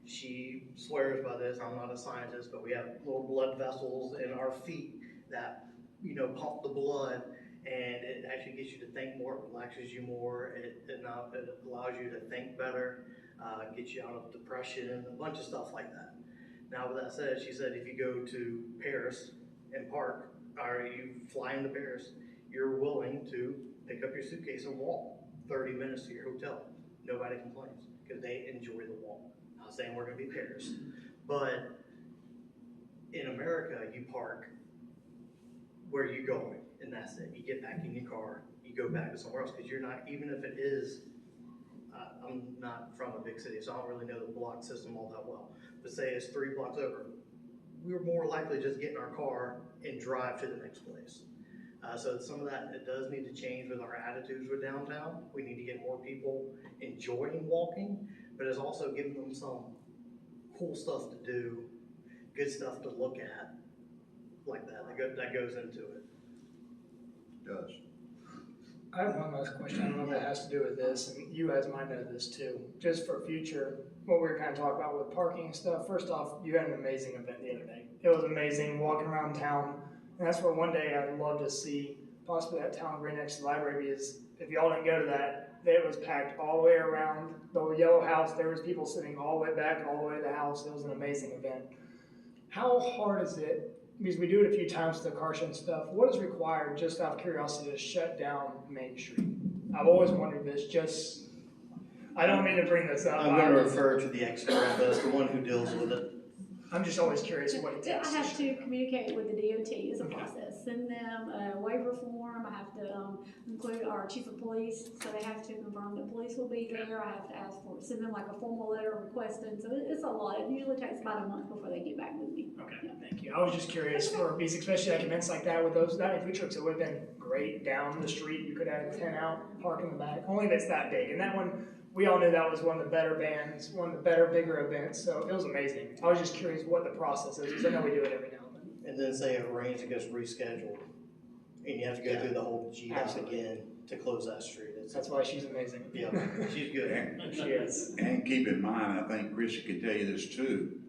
she swears by this. I'm not a scientist, but we have little blood vessels in our feet that, you know, pump the blood, and it actually gets you to think more, it relaxes you more, it allows you to think better, gets you out of depression, a bunch of stuff like that. Now with that said, she said if you go to Paris and park, or you fly into Paris, you're willing to pick up your suitcase and walk 30 minutes to your hotel. Nobody complains because they enjoy the walk. Not saying we're gonna be Paris, but in America, you park where you're going, and that's it. You get back in your car, you go back to somewhere else, because you're not, even if it is, I'm not from a big city, so I don't really know the block system all that well, but say it's 3 blocks over, we're more likely just get in our car and drive to the next place. So some of that, it does need to change with our attitudes with downtown. We need to get more people enjoying walking, but it's also giving them some cool stuff to do, good stuff to look at, like that goes into it. It does. I have one last question. I don't know if it has to do with this, and you guys might know this too. Just for future, what we were kind of talking about with parking and stuff. First off, you had an amazing event the other day. It was amazing walking around town. And that's where one day I'd love to see possibly that town green next to the library, because if y'all didn't go to that, it was packed all the way around the yellow house. There was people sitting all the way back, all the way to the house. It was an amazing event. How hard is it, because we do it a few times to the car show and stuff, what is required, just out of curiosity, to shut down Main Street? I've always wondered this, just, I don't mean to bring this up. I'm gonna refer to the expert on this, the one who deals with it. I'm just always curious what it takes. I have to communicate with the DOT as a process, send them a waiver form, I have to include our chief of police, so they have to confirm the police will be there, I have to send them like a formal letter requesting, so it's a lot, it usually takes about a month before they get back with me. Okay, thank you. I was just curious because especially like events like that with those, that food trucks, it would have been great down the street. You could have 10 out, park in the back, only if it's that big. And that one, we all knew that was one of the better bands, one of the better, bigger events, so it was amazing. I was just curious what the process is, because I know we do it every now and then. And then say it rains, it gets rescheduled, and you have to go through the whole GDOT Absolutely. again to close that street. That's why she's amazing. Yeah, she's good. She is. And keep in mind, I think Chrissy can tell you this too,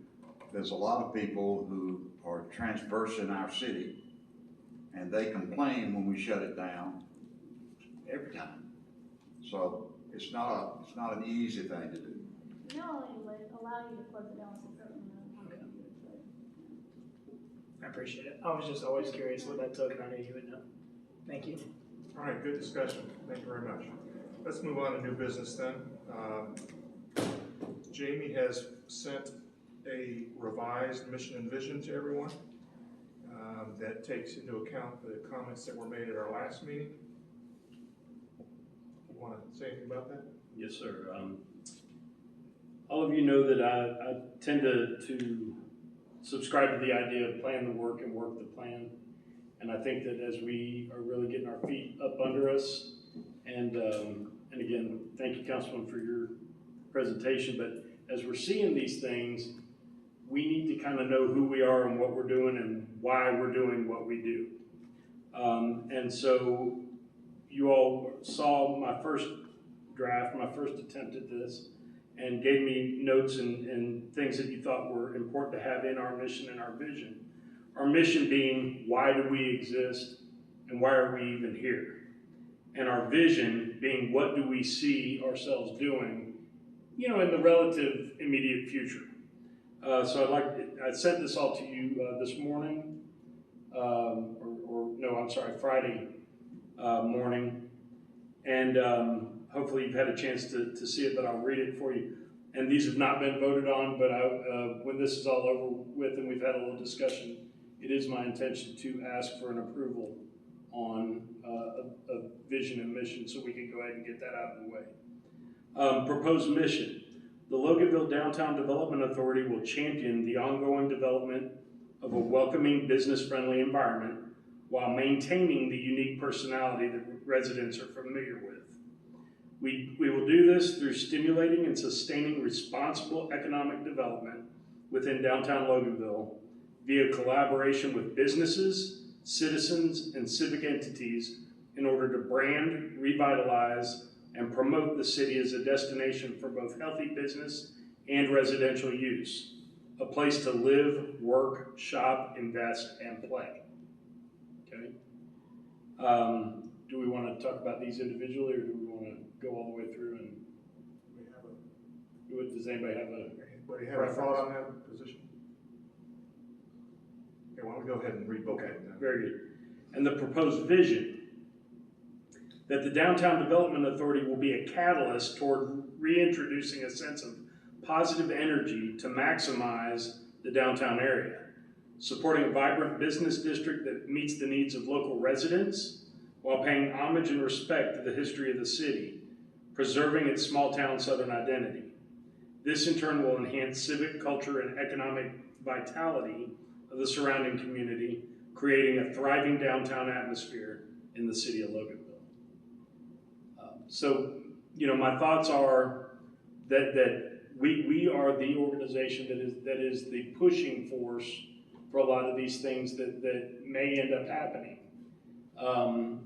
there's a lot of people who are transversing our city, and they complain when we shut it down every time. So it's not an easy thing to do. No, it would allow you to close it down to a certain amount of time. I appreciate it. I was just always curious what that took, and I knew you would know. Thank you. All right, good discussion. Thank you very much. Let's move on to new business then. Jamie has sent a revised mission and vision to everyone that takes into account the comments that were made at our last meeting. You want to say anything about that? Yes, sir. All of you know that I tend to subscribe to the idea of plan the work and work the plan. And I think that as we are really getting our feet up under us, and again, thank you, Councilman, for your presentation, but as we're seeing these things, we need to kind of know who we are and what we're doing and why we're doing what we do. And so you all saw my first draft, my first attempt at this, and gave me notes and things that you thought were important to have in our mission and our vision. Our mission being, why do we exist and why are we even here? And our vision being, what do we see ourselves doing, in the relative immediate future. So I sent this all to you this morning, Friday morning. And hopefully you've had a chance to see it, but I'll read it for you. And these have not been voted on, but when this is all over with and we've had a little discussion, it is my intention to ask for an approval on a vision and mission so we can go ahead and get that out of the way. Proposed mission. The Loganville Downtown Development Authority will champion the ongoing development of a welcoming, business-friendly environment while maintaining the unique personality that residents are familiar with. We will do this through stimulating and sustaining responsible economic development within downtown Loganville via collaboration with businesses, citizens, and civic entities in order to brand, revitalize, and promote the city as a destination for both healthy business and residential use, a place to live, work, shop, invest, and play. Okay? Do we want to talk about these individually, or do we want to go all the way through and does anybody have Anybody have a thought on that position? Okay, why don't we go ahead and read both of them then? Very good. And the proposed vision, that the Downtown Development Authority will be a catalyst toward reintroducing a sense of positive energy to maximize the downtown area, supporting a vibrant business district that meets the needs of local residents while paying homage and respect to the history of the city, preserving its small-town southern identity. This in turn will enhance civic, culture, and economic vitality of the surrounding community, creating a thriving downtown atmosphere in the city of Loganville. So, my thoughts are that we are the organization that is the pushing force for a lot of these things that may end up happening.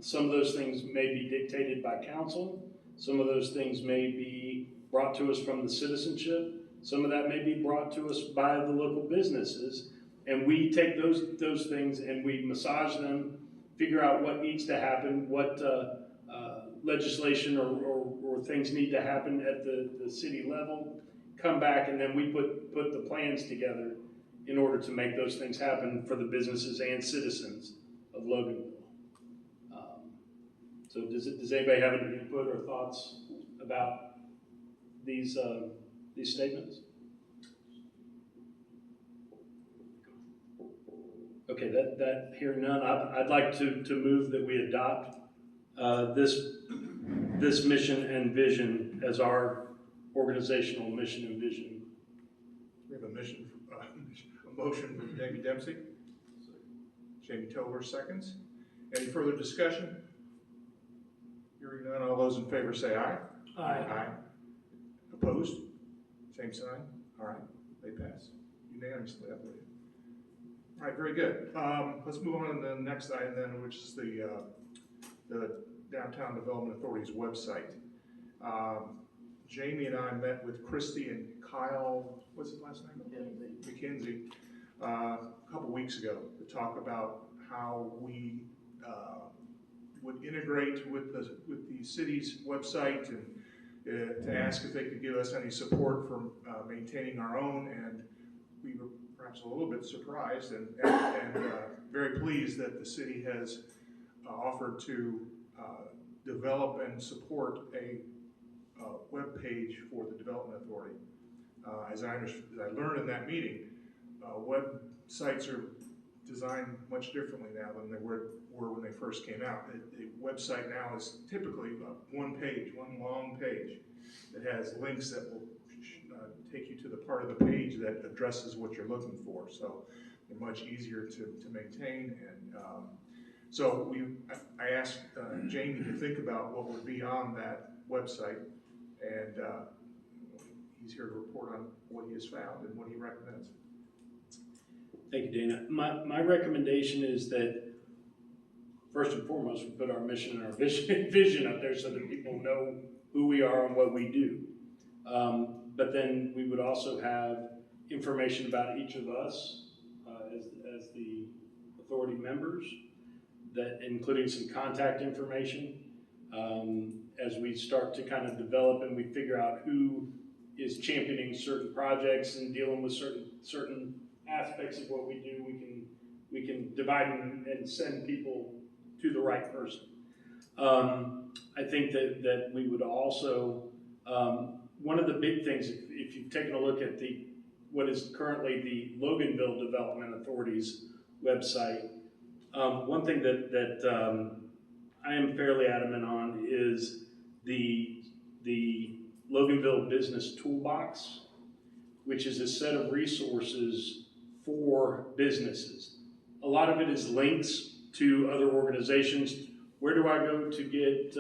Some of those things may be dictated by council. Some of those things may be brought to us from the citizenship. Some of that may be brought to us by the local businesses. And we take those things and we massage them, figure out what needs to happen, what legislation or things need to happen at the city level, come back, and then we put the plans together in order to make those things happen for the businesses and citizens of Loganville. So does anybody have any input or thoughts about these statements? Okay, that hearing none, I'd like to move that we adopt this mission and vision as our organizational mission and vision. We have a motion from Jamie Dempsey. Jamie Tover seconds. Any further discussion? Hearing none, all those in favor say aye. Aye. Aye. Opposed? Same sign? All right, they pass unanimously, I believe. All right, very good. Let's move on to the next item then, which is the Downtown Development Authority's website. Jamie and I met with Christy and Kyle, what's his last name? McKenzie, a couple weeks ago to talk about how we would integrate with the city's website and to ask if they could give us any support for maintaining our own, and we were perhaps a little bit surprised and very pleased that the city has offered to develop and support a web page for the Development Authority. As I learned in that meeting, websites are designed much differently now than they were when they first came out. The website now is typically one long page that has links that will take you to the part of the page that addresses what you're looking for. So they're much easier to maintain. And so I asked Jamie to think about what would be on that website, and he's here to report on what he has found and what he recommends. Thank you, Dana. My recommendation is that first and foremost, we put our mission and our vision up there so that people know who we are and what we do. But then we would also have information about each of us as the authority members, that including some contact information as we start to kind of develop and we figure out who is championing certain projects and dealing with certain aspects of what we do. We can divide and send people to the right person. I think that we would also, one of the big things, if you've taken a look at what is currently the Loganville Development Authority's website, one thing that I am fairly adamant on is the Loganville Business Toolbox, which is a set of resources for businesses. A lot of it is links to other organizations. Where do I go to get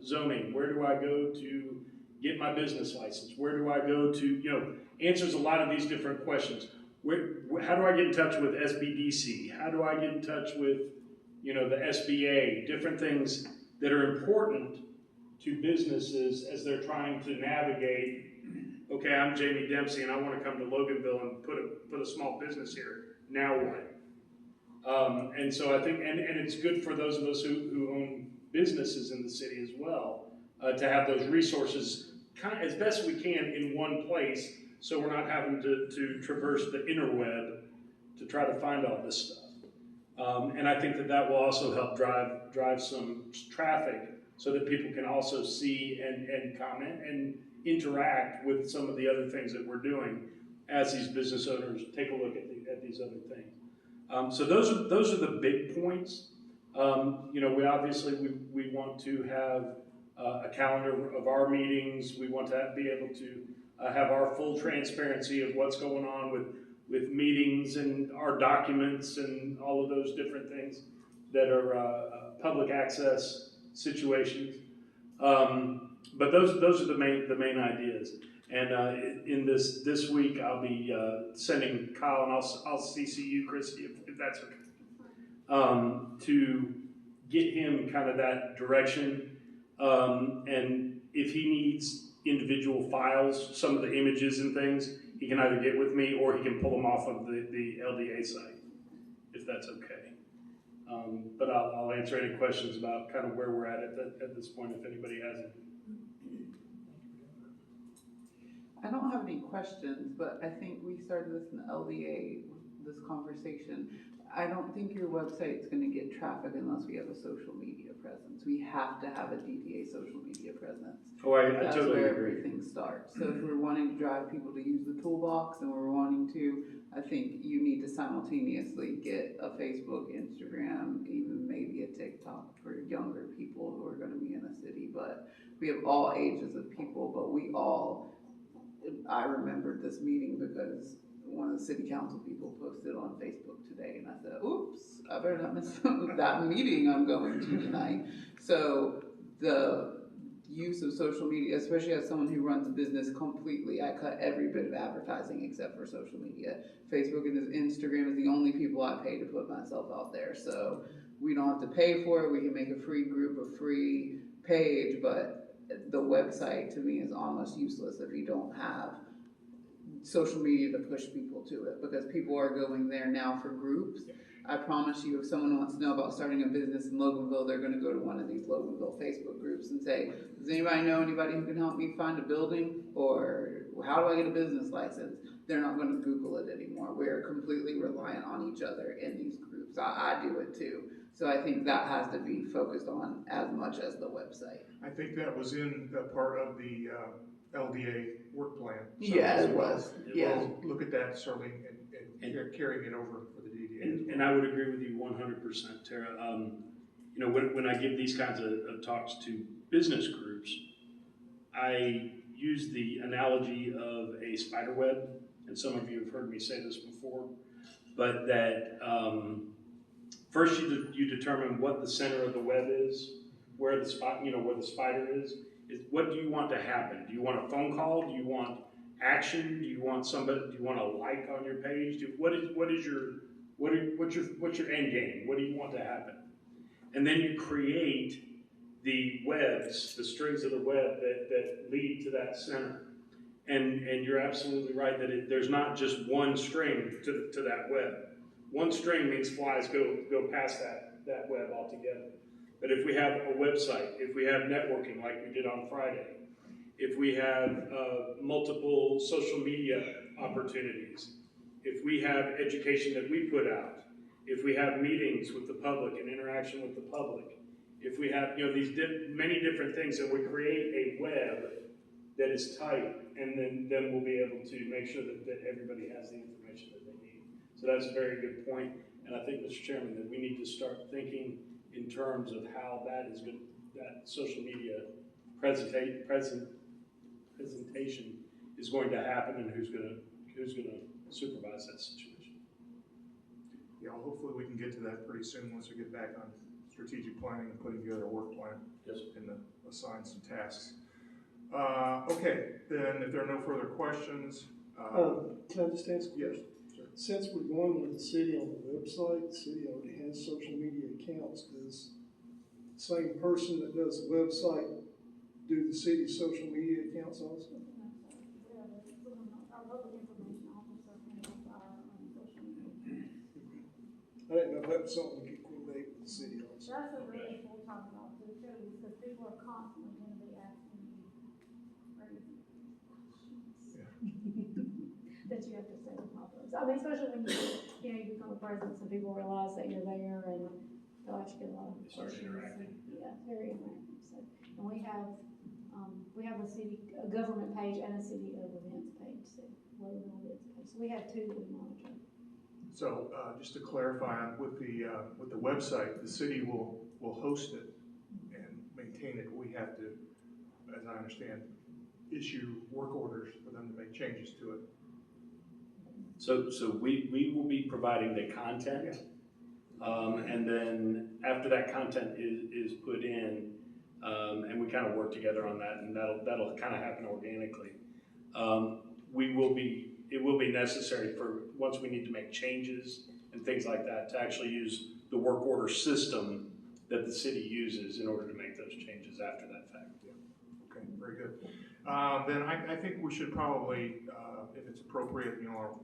zoning? Where do I go to get my business license? Where do I go to, answers a lot of these different questions. How do I get in touch with SBDC? How do I get in touch with, the SBA? Different things that are important to businesses as they're trying to navigate. Okay, I'm Jamie Dempsey and I want to come to Loganville and put a small business here. Now what? And so I think, and it's good for those of us who own businesses in the city as well, to have those resources kind of as best we can in one place, so we're not having to traverse the interweb to try to find all this stuff. And I think that will also help drive some traffic so that people can also see and comment and interact with some of the other things that we're doing as these business owners take a look at these other things. So those are the big points. We obviously we want to have a calendar of our meetings. We want to be able to have our full transparency of what's going on with meetings and our documents and all of those different things that are public access situations. But those are the main ideas. And in this week, I'll be sending Kyle, and I'll CC you, Christy, if that's okay, to get him kind of that direction. And if he needs individual files, some of the images and things, he can either get with me or he can pull them off of the LDA site, if that's okay. But I'll answer any questions about kind of where we're at this point if anybody has any. I don't have any questions, but I think we started this in the LDA, this conversation. I don't think your website's going to get traffic unless we have a social media presence. We have to have a DDA social media presence. Oh, I That's totally where agree. everything starts. So if we're wanting to drive people to use the toolbox and we're wanting to, I think you need to simultaneously get a Facebook, Instagram, even maybe a TikTok for younger people who are going to be in the city. But we have all ages of people, but I remembered this meeting because one of the city council people posted on Facebook today, and I said, oops, I better not miss that meeting I'm going to tonight. So use of social media, especially as someone who runs a business completely. I cut every bit of advertising except for social media. Facebook and Instagram is the only people I pay to put myself out there. So we don't have to pay for it. We can make a free group, a free page, but the website to me is almost useless if you don't have social media to push people to it, because people are going there now for groups. I promise you, if someone wants to know about starting a business in Loganville, they're going to go to one of these Loganville Facebook groups and say, does anybody know anybody who can help me find a building? Or how do I get a business license? They're not going to Google it anymore. We're completely reliant on each other in these groups. I do it too. So I think that has to be focused on as much as the website. I think that was in the part of the LDA work plan. Yeah, it well. was. Yeah. We'll look at that certainly and carrying it over for the DDA. And I would agree with you 100%, Tara. You know, when I give these kinds of talks to business groups, I use the analogy of a spider web, and some of you have heard me say this before, but that first you determine what the center of the web is, where the spot, where the spider is what do you want to happen? Do you want a phone call? Do you want action? Do you want somebody? Do you want a like on your page? What's your end game? What do you want to happen? And then you create the webs, the strings of the web that lead to that center. And you're absolutely right that there's not just one string to that web. One string means flies go past that web altogether. But if we have a website, if we have networking like we did on Friday, if we have multiple social media opportunities, if we have education that we put out, if we have meetings with the public and interaction with the public, if we have these many different things, and we create a web that is tight, and then we'll be able to make sure that everybody has the information that they need. So that's a very good point, and I think, Mr. Chairman, that we need to start thinking in terms of how that social media presentation is going to happen, and who's going to supervise that situation. Yeah, well, hopefully we can get to that pretty soon once we get back on strategic planning and putting together a work plan. Yes. And assign some tasks. Okay, then if there are no further questions. Can I just ask? Yes, sure. Since we're going with the city on the website, the city already has social media accounts. Does the same person that does the website do the city's social media accounts also? Our local information officer handles our social media. I didn't know if that was something we could coordinate with the city also. That's a really full-time job too, because people are constantly gonna be asking you crazy questions that you have to stay on top of. I mean, especially when you become a president, so people realize that you're there and they'll ask you a lot of Start questions. interacting. Yeah, very interactive. So, and we have a government page and a city of events page, so Loganville events page. So we have two that we monitor. So just to clarify, with the website, the city will host it and maintain it. We have to, as I understand, issue work orders for them to make changes to it. So we will be providing the content, and then after that content is put in, and we kind of work together on that, and that'll kind of happen organically. It will be necessary for, once we need to make changes and things like that, to actually use the work order system that the city uses in order to make those changes after that fact. Yeah. Okay, very good. Then I think we should probably, if it's appropriate, are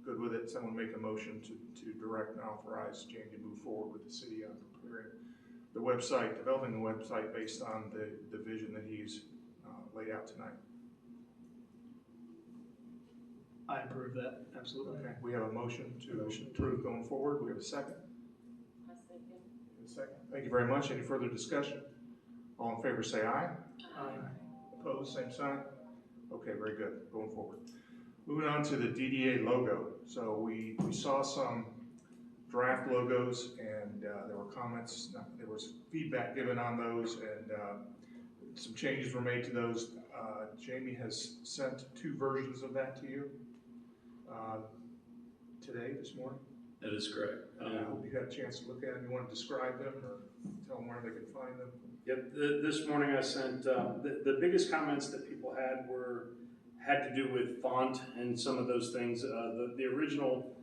good with it, someone make a motion to direct and authorize Jamie to move forward with the city on preparing the website, developing the website based on the vision that he's laid out tonight. I approve that, absolutely. Okay, we have a motion to approve going forward. We have a second. I second. A second. Thank you very much. Any further discussion? All in favor say aye. Aye. Opposed, same sign. Okay, very good. Going forward. Moving on to the DDA logo. So we saw some draft logos, and there were comments, there was feedback given on those, and some changes were made to those. Jamie has sent 2 versions of that to you today, this morning. That is correct. I hope you had a chance to look at them. You want to describe them or tell them where they can find them? Yep, this morning I sent, the biggest comments that people had to do with font and some of those things. The original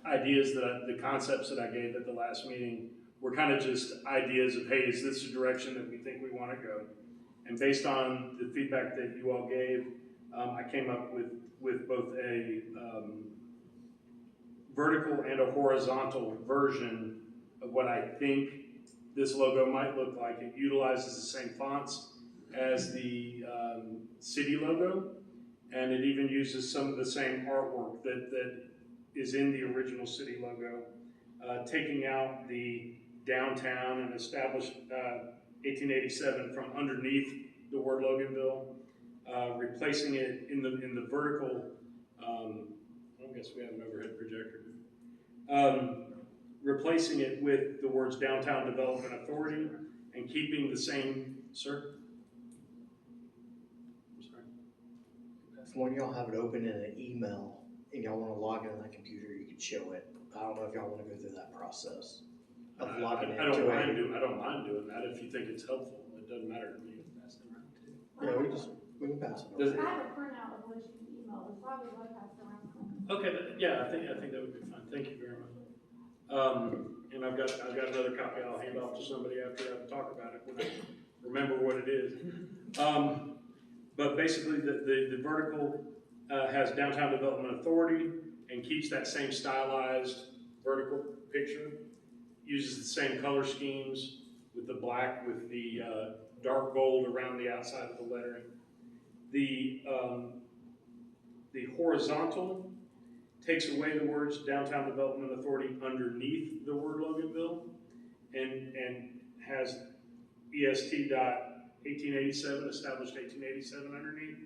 ideas the concepts that I gave at the last meeting were kind of just ideas of, hey, is this the direction that we think we want to go? And based on the feedback that you all gave, I came up with both a vertical and a horizontal version of what I think this logo might look like. It utilizes the same fonts as the city logo, and it even uses some of the same artwork that is in the original city logo, taking out the downtown and established 1887 from underneath the word Loganville, replacing it in the vertical. I guess we have an overhead projector. Replacing it with the words Downtown Development Authority and keeping the same, sir? I'm sorry. When y'all have it open in an email and y'all wanna log in on that computer, you can show it. I don't know if y'all wanna go through that process of logging I don't into mind it. doing that if you think it's helpful. It doesn't matter to me. Yeah, we can pass it. Does I it- have a printout of what you emailed, it's probably what I passed around. Okay, yeah, I think that would be fine. Thank you very much. And I've got another copy I'll hand off to somebody after I talk about it when I remember what it is. But basically, the vertical has Downtown Development Authority and keeps that same stylized vertical picture. Uses the same color schemes with the black with the dark gold around the outside of the lettering. The horizontal takes away the words Downtown Development Authority underneath the word Loganville and has EST dot 1887, established 1887 underneath,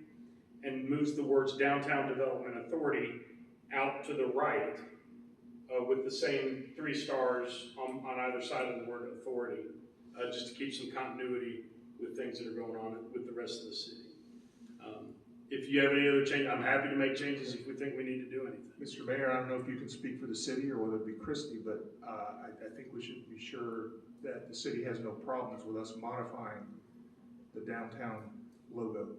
and moves the words Downtown Development Authority out to the right with the same 3 stars on either side of the word authority, just to keep some continuity with things that are going on with the rest of the city. If you have any other change, I'm happy to make changes if we think we need to do anything. Mr. Mayor, I don't know if you can speak for the city or whether it be Christie, but I think we should be sure that the city has no problems with us modifying the downtown logo.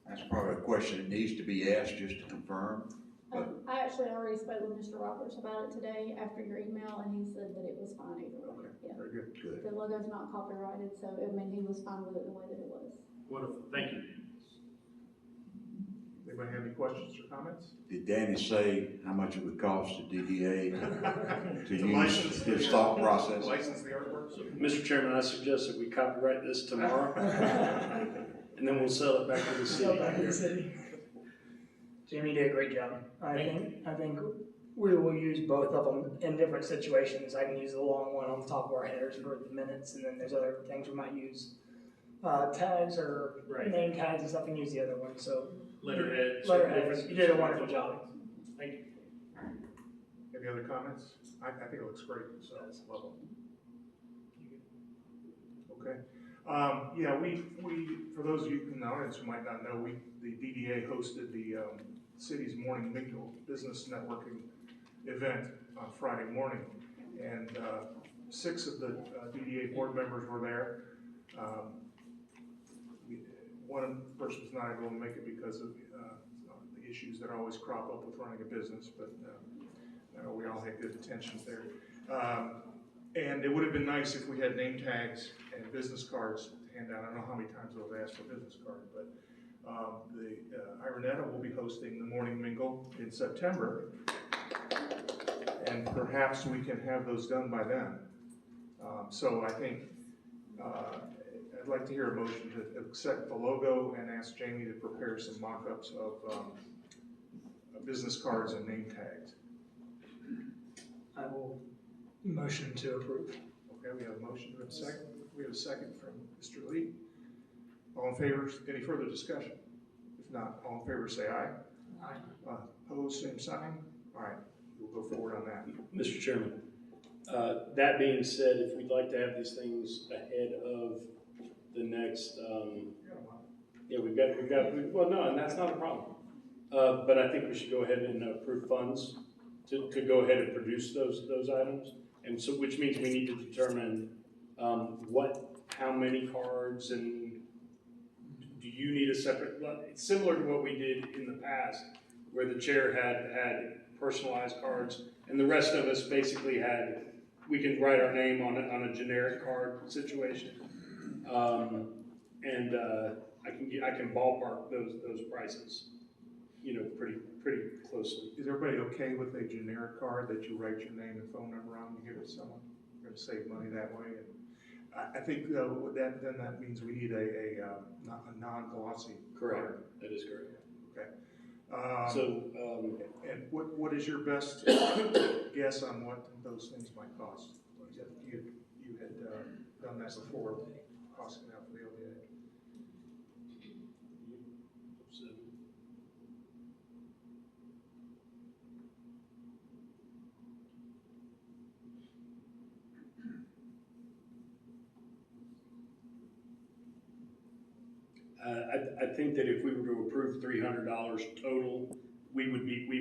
That's probably a question that needs to be asked just to confirm. I actually already spoke with Mr. Roberts about it today after your email, and he said that it was fine either way. Okay, Yeah. very good. Good. The logo's not copyrighted, so, I mean, he was fine with it the way that it was. Wonderful, thank you. Anybody have any questions or comments? Did Danny say how much it would cost the DDA to use license his thought process? License the artwork? Mr. Chairman, I suggest that we copyright this tomorrow, and then we'll sell it back to the So city. back to the city. Jamie did a great job. I think we will use both of them in different situations. I can use the long one on the top of our headers for the minutes, and then there's other things we might use, tags or Right. name tags and stuff, and use the other one. So Letterhead. letterheads, you did a wonderful job. Thank you. Any other comments? I think it looks great, so love it. Okay. Yeah, we, for those of you in the audience who might not know, the DDA hosted the city's morning mingle business networking event on Friday morning. And 6 of the DDA board members were there. One person was not able to make it because of the issues that always crop up with running a business, but I know we all had good intentions there. And it would have been nice if we had name tags and business cards to hand out. I don't know how many times I've asked for a business card, but the Ironetta will be hosting the morning mingle in September, and perhaps we can have those done by then. So I think I'd like to hear a motion to accept the logo and ask Jamie to prepare some mock-ups of business cards and name tags. I will motion to approve. Okay, we have a motion. We have a second. We have a second from Mr. Lee. All in favor? Any further discussion? If not, all in favor say aye. Aye. Opposed, same sign. All right, we'll go forward on that. Mr. Chairman, that being said, if we'd like to have these things ahead of the next, yeah, well, no, and that's not a problem. But I think we should go ahead and approve funds to go ahead and produce those items. And so, which means we need to determine, how many cards, and do you need a separate, it's similar to what we did in the past, where the chair had personalized cards, and the rest of us basically we can write our name on a generic card situation. I can ballpark those prices, pretty closely. Is everybody okay with a generic card that you write your name and phone number on and give it to someone? We're gonna save money that way. And I think with that, then that means we need a non-glossy Correct, card. that is correct. Okay. And what is your best guess on what those things might cost? You had done that before, costing out for the ODA. I think that if we were to approve $300 total, we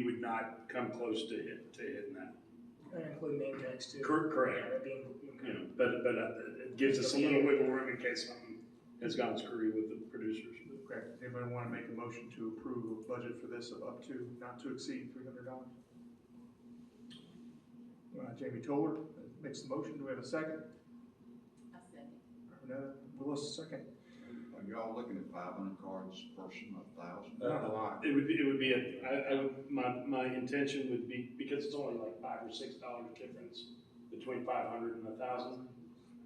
would not come close to hitting that. And include name tags too. Correct. Yeah, that'd be- But it gives us a little wiggle room in case something has gone screwy with the producers. Okay, anybody want to make a motion to approve a budget for this of up to, not to exceed $300? Jamie Toller makes the motion. Do we have a second? I second. Renetta Willis, second. Are y'all looking at 500 cards per person, 1,000? Not a lot. It would be my intention would be, because it's only like $5 or $6 difference between 500 and 1,000.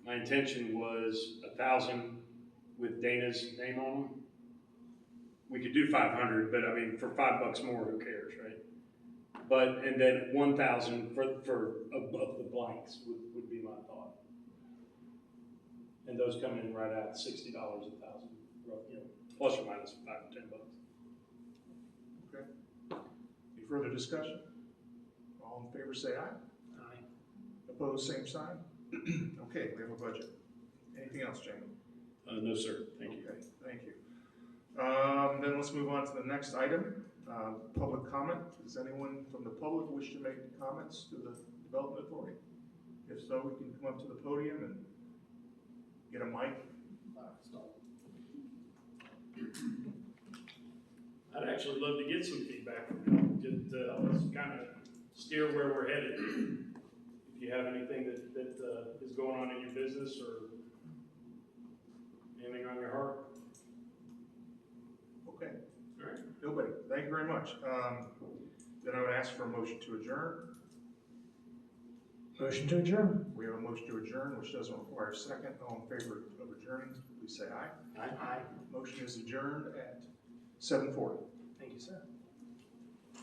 My intention was 1,000 with Dana's name on them. We could do 500, but I mean, for $5 more, who cares, right? But, and then 1,000 for above the blanks would be my thought. And those come in right at $60 a 1,000, plus or minus $5 or $10. Okay. Any further discussion? All in favor say aye. Aye. Opposed, same sign. Okay, we have a budget. Anything else, Jamie? No, sir. Thank you. Okay, thank you. Then let's move on to the next item, public comment. Does anyone from the public wish to make comments to the Development Authority? If so, we can come up to the podium and get a mic. I'd actually love to get some feedback from you, just kind of steer where we're headed. If you have anything that is going on in your business or anything on your heart. Okay. All right. Nobody. Thank you very much. Then I would ask for a motion to adjourn. Motion to adjourn. We have a motion to adjourn, which doesn't require a second. All in favor of adjourning, please say aye. Aye. Motion is adjourned at 7:40. Thank you, sir.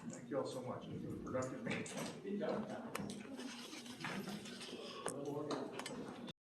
Thank you all so much. It was a productive meeting.